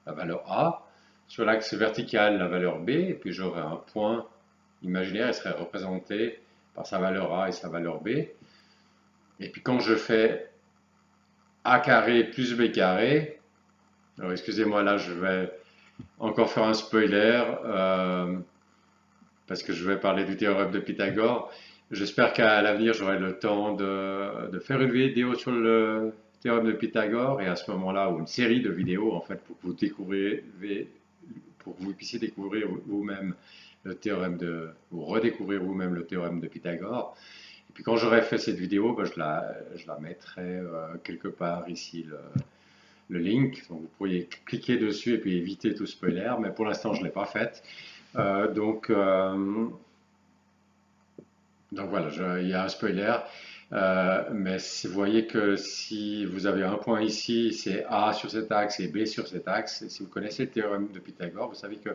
la valeur A. Sur l'axe vertical, la valeur B. Et puis j'aurais un point imaginaire, il serait représenté par sa valeur A et sa valeur B. Et puis quand je fais A carré plus B carré, alors excusez-moi, là je vais encore faire un spoiler. Parce que je vais parler du théorème de Pythagore. J'espère qu'à l'avenir, j'aurai le temps de faire une vidéo sur le théorème de Pythagore et à ce moment-là, ou une série de vidéos en fait pour que vous puissiez découvrir vous-même le théorème ou redécouvrir vous-même le théorème de Pythagore. Et puis quand j'aurai fait cette vidéo, ben, je la mettrai quelque part ici le link. Donc vous pourriez cliquer dessus et puis éviter tout spoiler, mais pour l'instant je ne l'ai pas faite. Euh, donc, euh, donc voilà, il y a un spoiler. Mais vous voyez que si vous avez un point ici, c'est A sur cet axe et B sur cet axe. Et si vous connaissez le théorème de Pythagore, vous savez que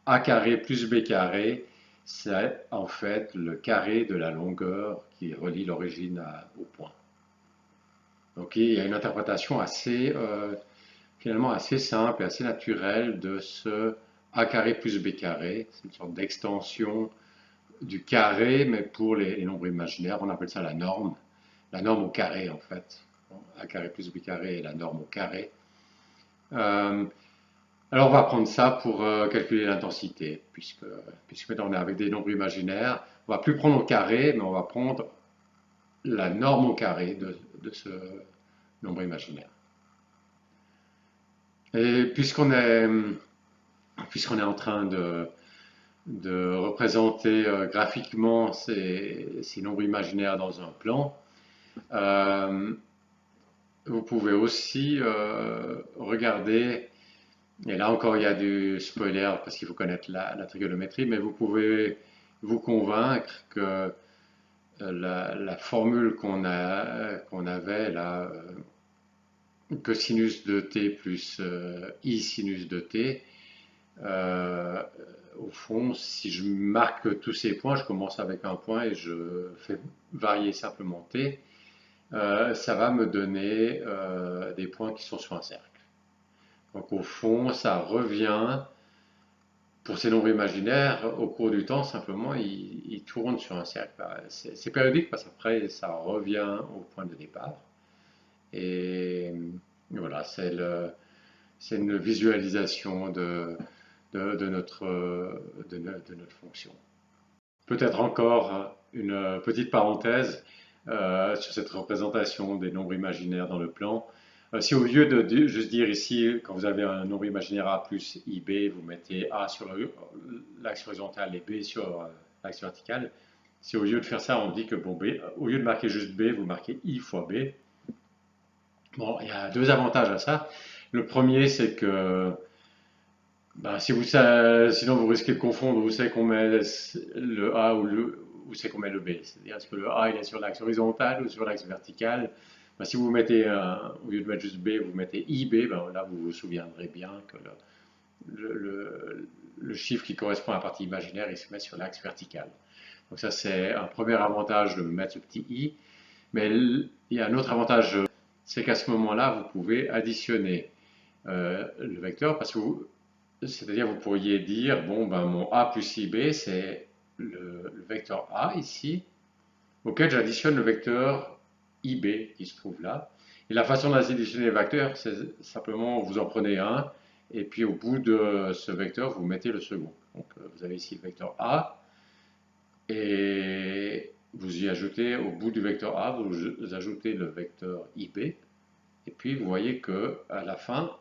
A carré plus B carré, c'est en fait le carré de la longueur qui relie l'origine au point. Donc il y a une interprétation assez finalement assez simple et assez naturel de ce a carré plus b carré. C'est une sorte d'extension du carré, mais pour les nombres imaginaires, on appelle ça la norme au carré en fait. A carré plus b carré est la norme au carré. Alors on va prendre ça pour calculer l'intensité, puisque maintenant on est avec des nombres imaginaires. On va plus prendre au carré, mais on va prendre la norme au carré de ce nombre imaginaire. Et puisqu'on est en train de représenter graphiquement ces nombres imaginaires dans un plan, vous pouvez aussi regarder, et là encore il y a du spoiler parce qu'il faut connaître la trigonométrie, mais vous pouvez vous convaincre que la formule qu'on avait là, cosinus de t plus i sinus de t, au fond, si je marque tous ces points, je commence avec un point et je fais varier simplement t, ça va me donner des points qui sont sur un cercle. Donc au fond, ça revient, pour ces nombres imaginaires, au cours du temps, simplement, ils tournent sur un cercle. C'est périodique parce qu'après, ça revient au point de départ. Et voilà, c'est une visualisation de notre fonction. Peut-être encore une petite parenthèse sur cette représentation des nombres imaginaires dans le plan. Si au lieu de juste dire ici, quand vous avez un nombre imaginaire a plus ib, vous mettez a sur l'axe horizontal et b sur l'axe vertical, si au lieu de faire ça, on dit que bon, b, au lieu de marquer juste b, vous marquez i fois b. Bon, il y a deux avantages à ça. Le premier, c'est que sinon vous risquez de confondre où c'est qu'on met le A ou où c'est qu'on met le B. C'est-à-dire, est-ce que le A il est sur l'axe horizontal ou sur l'axe vertical? Si vous mettez, au lieu de mettre juste B, vous mettez IB, là vous vous souviendrez bien que le chiffre qui correspond à la partie imaginaire, il se met sur l'axe vertical. Donc ça c'est un premier avantage de mettre ce petit I. Mais il y a un autre avantage, c'est qu'à ce moment-là, vous pouvez additionner le vecteur, parce que c'est-à-dire vous pourriez dire, bon, mon A plus IB, c'est le vecteur A ici, auquel j'additionne le vecteur IB qui se trouve là. Et la façon d'additionner les vecteurs, c'est simplement, vous en prenez un, et puis au bout de ce vecteur, vous mettez le second. Donc vous avez ici le vecteur A, et vous y ajoutez, au bout du vecteur A, vous ajoutez le vecteur IB, et puis vous voyez que à la fin,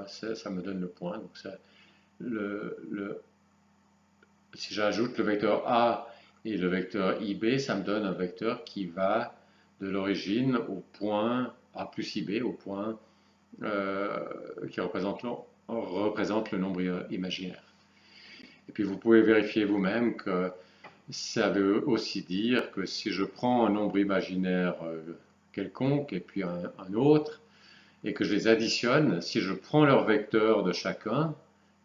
ça me donne le point. Donc si j'ajoute le vecteur A et le vecteur IB, ça me donne un vecteur qui va de l'origine au point A plus IB, au point qui représente le nombre imaginaire. Et puis vous pouvez vérifier vous-même que ça veut aussi dire que si je prends un nombre imaginaire quelconque et puis un autre, et que je les additionne, si je prends leur vecteur de chacun,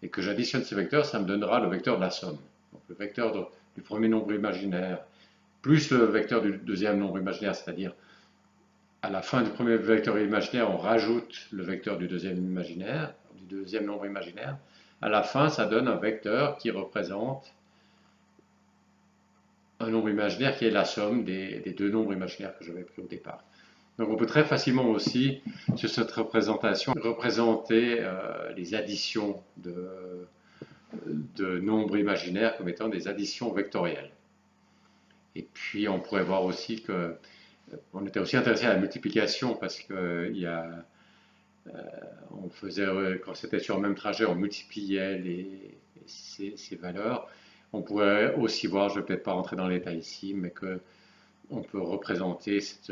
et que j'additionne ces vecteurs, ça me donnera le vecteur de la somme. Donc le vecteur du premier nombre imaginaire, plus le vecteur du deuxième nombre imaginaire, c'est-à-dire à la fin du premier vecteur imaginaire, on rajoute le vecteur du deuxième nombre imaginaire. À la fin, ça donne un vecteur qui représente un nombre imaginaire qui est la somme des deux nombres imaginaires que j'avais pris au départ. Donc on peut très facilement aussi, sur cette représentation, représenter les additions de nombres imaginaires comme étant des additions vectorielles. Et puis on pourrait voir aussi que on était aussi intéressé à la multiplication parce que on faisait, quand c'était sur le même trajet, on multipliait ces valeurs. On pourrait aussi voir, je ne vais peut-être pas rentrer dans les détails ici, mais que on peut représenter cette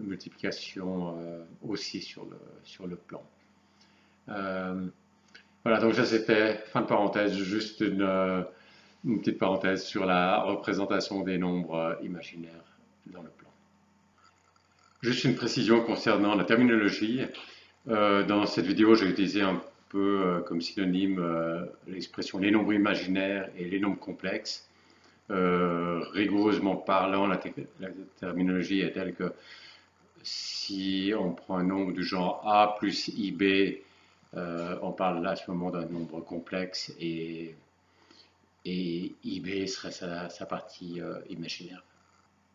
multiplication aussi sur le plan. Voilà, donc ça c'était, fin de parenthèse, juste une petite parenthèse sur la représentation des nombres imaginaires dans le plan. Juste une précision concernant la terminologie. Dans cette vidéo, j'ai utilisé un peu comme synonyme l'expression les nombres imaginaires et les nombres complexes. Rigoureusement parlant, la terminologie est telle que si on prend un nombre du genre A plus IB, On parle là à ce moment d'un nombre complexe et IB serait sa partie imaginaire.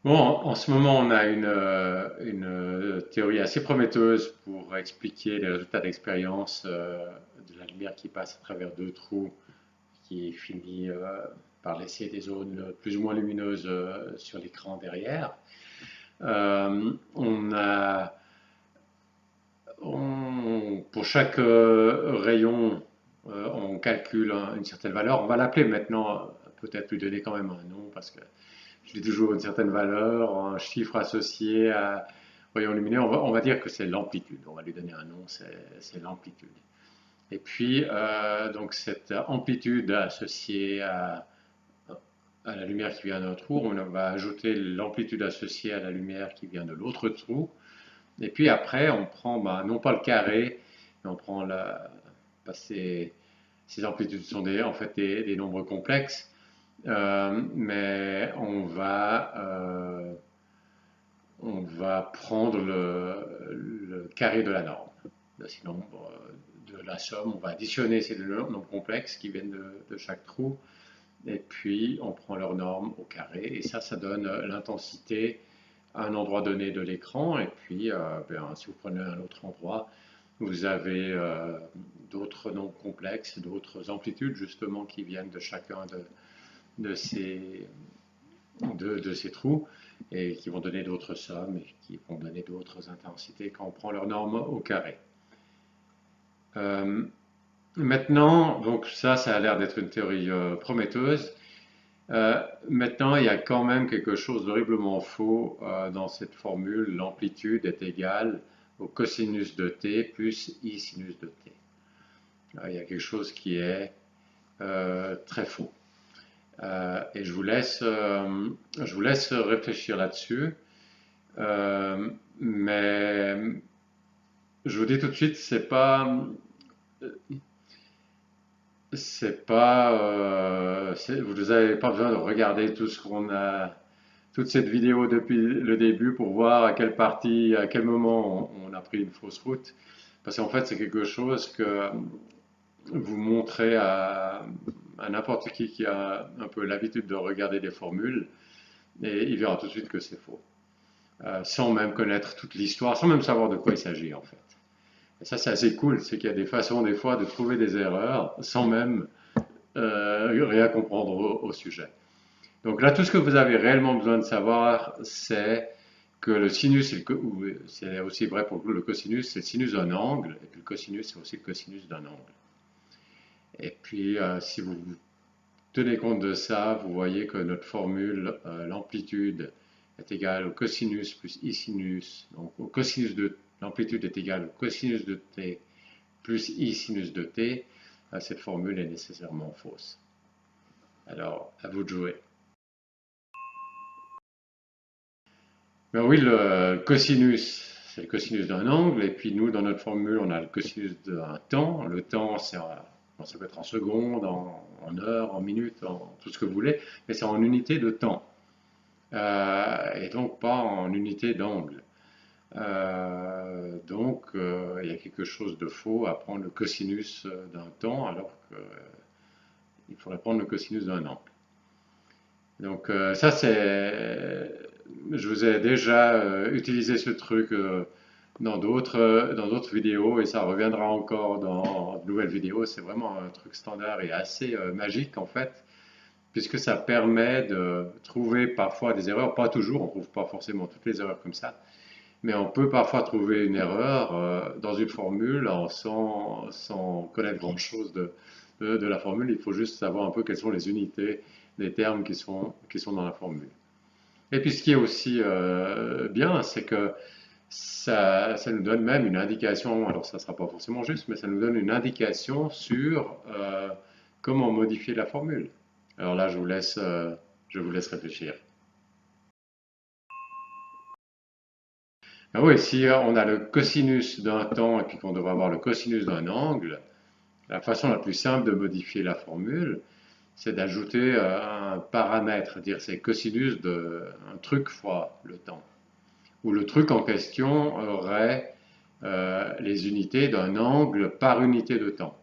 Bon, en ce moment, on a une théorie assez prometteuse pour expliquer les résultats d'expérience de la lumière qui passe à travers deux trous, qui finit par laisser des zones plus ou moins lumineuses sur l'écran derrière. On a, pour chaque rayon, on calcule une certaine valeur. On va l'appeler maintenant, peut-être lui donner quand même un nom, parce que je dis toujours une certaine valeur, un chiffre associé à rayon lumineux. On va dire que c'est l'amplitude. On va lui donner un nom, c'est l'amplitude. Et puis, donc cette amplitude associée à la lumière qui vient d'un trou, on va ajouter l'amplitude associée à la lumière qui vient de l'autre trou. Et puis après, on prend, non pas le carré, mais on prend ces amplitudes sont en fait des nombres complexes, mais on va prendre le carré de la norme, de ces nombres, de la somme. On va additionner ces deux nombres complexes qui viennent de chaque trou, et puis on prend leur norme au carré, et ça donne l'intensité à un endroit donné de l'écran, et puis si vous prenez un autre endroit, vous avez d'autres nombres complexes, d'autres amplitudes justement qui viennent de chacun de ces trous et qui vont donner d'autres sommes et qui vont donner d'autres intensités quand on prend leur norme au carré. Maintenant, donc ça a l'air d'être une théorie prometteuse. Maintenant, il y a quand même quelque chose d'horriblement faux dans cette formule. L'amplitude est égale au cosinus de t plus i sinus de t. Il y a quelque chose qui est très faux. Et je vous laisse réfléchir là-dessus. Mais je vous dis tout de suite, vous n'avez pas besoin de regarder toute cette vidéo depuis le début pour voir à quel moment on a pris une fausse route. Parce qu'en fait, c'est quelque chose que vous montrez à n'importe qui a un peu l'habitude de regarder des formules, et il verra tout de suite que c'est faux. Sans même connaître toute l'histoire, sans même savoir de quoi il s'agit en fait. Et ça, c'est assez cool, c'est qu'il y a des façons des fois de trouver des erreurs sans même rien comprendre au sujet. Donc là, tout ce que vous avez réellement besoin de savoir, c'est que le sinus, c'est aussi vrai pour le cosinus, c'est le sinus d'un angle, et puis le cosinus, c'est aussi le cosinus d'un angle. Et puis, si vous tenez compte de ça, vous voyez que notre formule, l'amplitude est égale au cosinus plus i sinus. Donc, l'amplitude est égale au cosinus de t plus i sinus de t. Cette formule est nécessairement fausse. Alors, à vous de jouer. Ben oui, le cosinus, c'est le cosinus d'un angle, et puis nous, dans notre formule, on a le cosinus d'un temps. Le temps, ça peut être en secondes, en heures, en minutes, en tout ce que vous voulez, mais c'est en unité de temps, et donc pas en unité d'angle. Donc, il y a quelque chose de faux à prendre le cosinus d'un temps, alors qu'il faudrait prendre le cosinus d'un angle. Donc, ça, je vous ai déjà utilisé ce truc dans d'autres vidéos, et ça reviendra encore dans de nouvelles vidéos. C'est vraiment un truc standard et assez magique en fait, puisque ça permet de trouver parfois des erreurs, pas toujours, on ne trouve pas forcément toutes les erreurs comme ça, mais on peut parfois trouver une erreur dans une formule sans connaître grand-chose de la formule. Il faut juste savoir un peu quelles sont les unités des termes qui sont dans la formule. Et puis ce qui est aussi bien, c'est que ça nous donne même une indication, alors ça ne sera pas forcément juste, mais ça nous donne une indication sur comment modifier la formule. Alors là, je vous laisse réfléchir. Ah oui, si on a le cosinus d'un temps et puis qu'on devrait avoir le cosinus d'un angle, la façon la plus simple de modifier la formule, c'est d'ajouter un paramètre, dire c'est cosinus d'un truc fois le temps, où le truc en question aurait les unités d'un angle par unité de temps.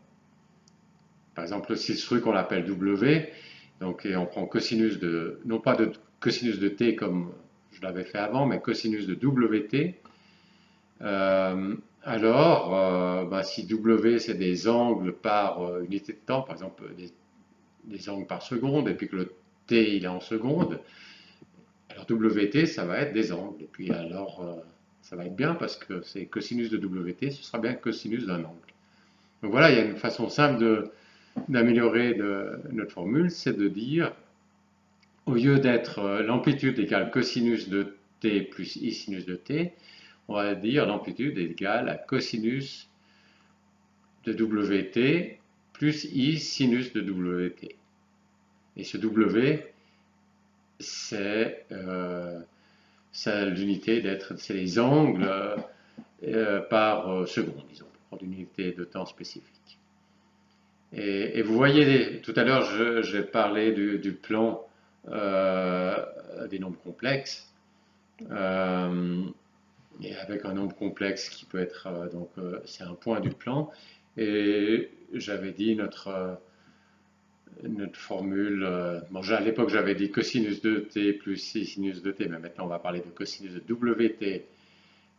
Par exemple, le truc on l'appelle W, donc, et on prend cosinus de, non pas de cosinus de t comme je l'avais fait avant, mais cosinus de WT. Alors, si W c'est des angles par unité de temps, par exemple des angles par seconde, et puis que le T il est en seconde, alors WT ça va être des angles. Et puis alors ça va être bien parce que c'est cosinus de WT, ce sera bien cosinus d'un angle. Donc voilà, il y a une façon simple d'améliorer notre formule, c'est de dire, au lieu d'être l'amplitude égale cosinus de t plus i sinus de t, on va dire l'amplitude est égale à cosinus de wt plus i sinus de wt. Et ce w, c'est l'unité d'être, c'est les angles par seconde, disons, pour prendre une unité de temps spécifique. Et vous voyez, tout à l'heure, j'ai parlé du plan des nombres complexes. Et avec un nombre complexe qui peut être, c'est un point du plan. Et j'avais dit notre formule, bon, à l'époque j'avais dit cosinus de t plus i sinus de t, mais maintenant on va parler de cosinus de wt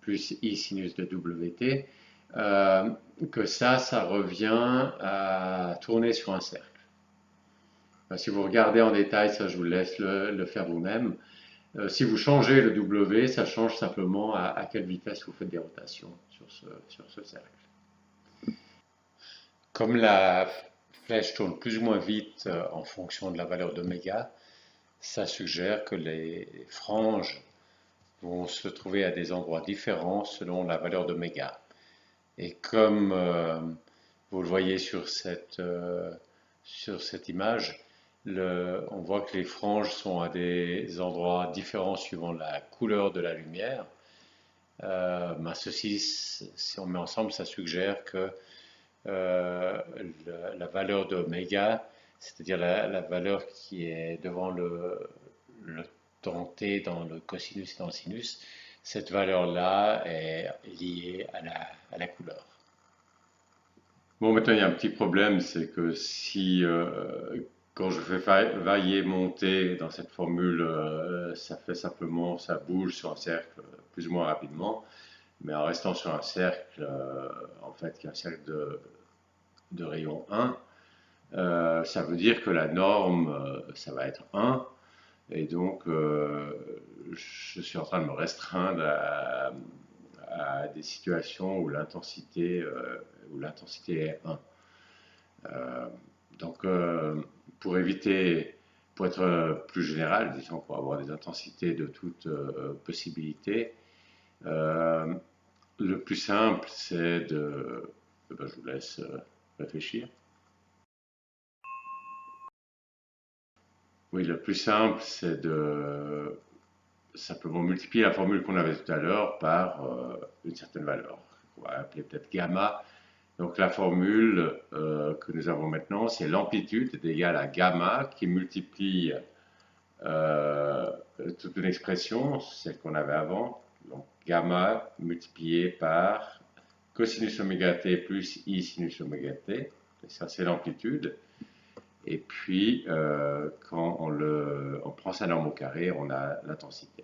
plus i sinus de wt, que ça revient à tourner sur un cercle. Si vous regardez en détail, ça je vous laisse le faire vous-même. Si vous changez le W, ça change simplement à quelle vitesse vous faites des rotations sur ce cercle. Comme la flèche tourne plus ou moins vite en fonction de la valeur d'oméga, ça suggère que les franges vont se trouver à des endroits différents selon la valeur d'oméga. Et comme vous le voyez sur cette image, on voit que les franges sont à des endroits différents suivant la couleur de la lumière. Ceci, si on met ensemble, ça suggère que la valeur d'oméga, c'est-à-dire la valeur qui est devant le temps t dans le cosinus et dans le sinus, cette valeur-là est liée à la couleur. Bon, maintenant il y a un petit problème, c'est que si quand je fais varier monter dans cette formule, ça fait simplement, ça bouge sur un cercle plus ou moins rapidement, mais en restant sur un cercle, en fait, qui est un cercle de rayon 1, ça veut dire que la norme, ça va être 1, et donc je suis en train de me restreindre à des situations où l'intensité est 1. Donc, pour être plus général, disons, pour avoir des intensités de toute possibilité, le plus simple, c'est de... je vous laisse réfléchir. Oui, le plus simple, c'est de simplement multiplier la formule qu'on avait tout à l'heure par une certaine valeur, qu'on va appeler peut-être gamma. Donc la formule que nous avons maintenant, c'est l'amplitude est égale à gamma qui multiplie toute une expression, celle qu'on avait avant, donc gamma multiplié par cosinus oméga t plus i sinus oméga t, et ça c'est l'amplitude. Et puis quand on prend sa norme au carré, on a l'intensité.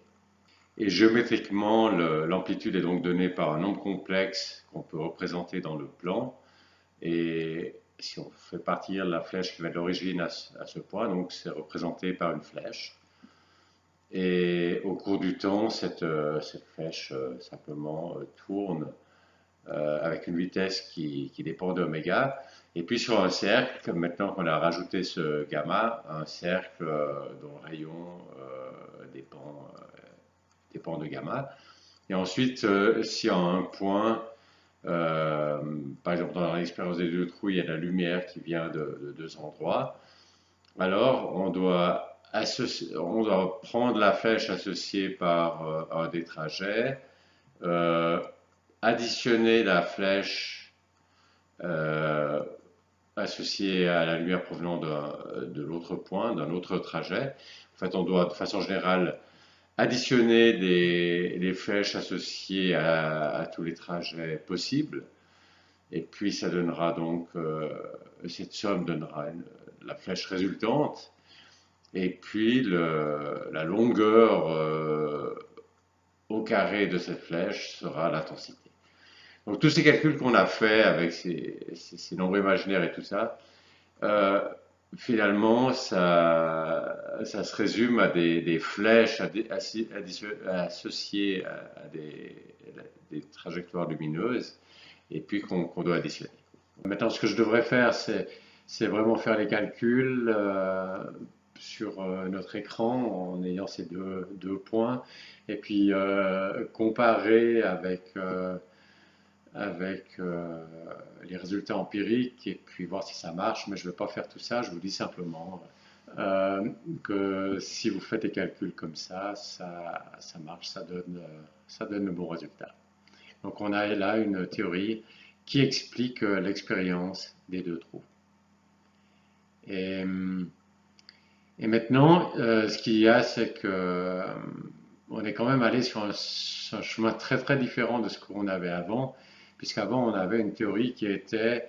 Et géométriquement, l'amplitude est donc donnée par un nombre complexe qu'on peut représenter dans le plan. Et si on fait partir la flèche qui va de l'origine à ce point, donc c'est représenté par une flèche. Et au cours du temps, cette flèche simplement tourne avec une vitesse qui dépend d'oméga. Et puis sur un cercle, maintenant qu'on a rajouté ce gamma, un cercle dont le rayon dépend de gamma. Et ensuite, si à un point, par exemple dans l'expérience des deux trous, il y a de la lumière qui vient de deux endroits, alors on doit prendre la flèche associée par un des trajets, additionner la flèche associée à la lumière provenant de l'autre point, d'un autre trajet. En fait, on doit de façon générale additionner des flèches associées à tous les trajets possibles. Et puis ça donnera donc, cette somme donnera la flèche résultante. Et puis la longueur au carré de cette flèche sera l'intensité. Donc tous ces calculs qu'on a fait avec ces nombres imaginaires et tout ça, euh, finalement, ça se résume à des flèches associées à des trajectoires lumineuses et puis qu'on doit additionner. Maintenant, ce que je devrais faire, c'est vraiment faire les calculs sur notre écran en ayant ces deux points et puis comparer avec les résultats empiriques et puis voir si ça marche. Mais je ne vais pas faire tout ça, je vous dis simplement que si vous faites des calculs comme ça marche, ça donne le bon résultat. Donc on a là une théorie qui explique l'expérience des deux trous. Et, et maintenant, ce qu'il y a, c'est que on est quand même allé sur un chemin très très différent de ce qu'on avait avant, puisqu'avant on avait une théorie qui était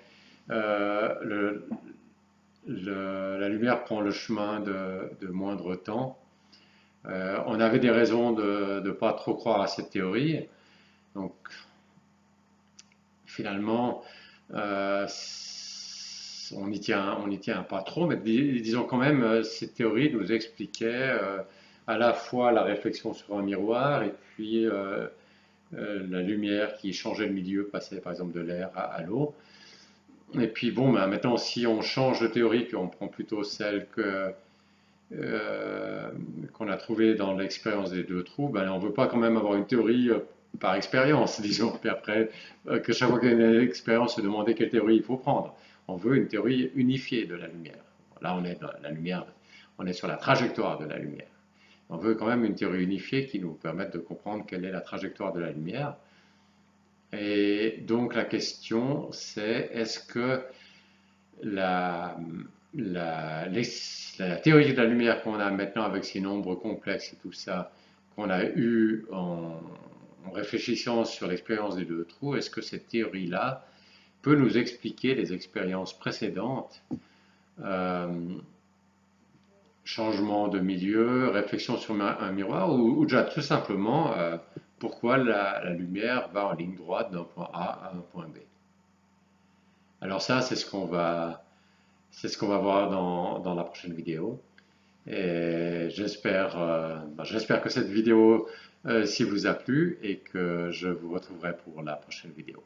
euh, la lumière prend le chemin de moindre temps. On avait des raisons de ne pas trop croire à cette théorie. Donc finalement, euh, on y tient pas trop, mais disons quand même, cette théorie nous expliquait à la fois la réflexion sur un miroir et puis la lumière qui changeait le milieu, passait par exemple de l'air à l'eau. Et puis bon, ben, maintenant, si on change de théorie, puis on prend plutôt celle qu'on a trouvée dans l'expérience des deux trous, ben, on ne veut pas quand même avoir une théorie par expérience, disons. Puis après, que chaque fois qu'il y a une expérience, se demander quelle théorie il faut prendre. On veut une théorie unifiée de la lumière. Là, on est dans la lumière, on est sur la trajectoire de la lumière. On veut quand même une théorie unifiée qui nous permette de comprendre quelle est la trajectoire de la lumière. Et donc la question, c'est est-ce que la, la théorie de la lumière qu'on a maintenant avec ces nombres complexes et tout ça, qu'on a eu en réfléchissant sur l'expérience des deux trous, est-ce que cette théorie-là peut nous expliquer les expériences précédentes, euh, changement de milieu, réflexion sur un miroir, ou déjà tout simplement pourquoi la lumière va en ligne droite d'un point A à un point B. Alors ça, c'est ce qu'on va voir dans la prochaine vidéo. Et j'espère que cette vidéo s'y vous a plu et que je vous retrouverai pour la prochaine vidéo.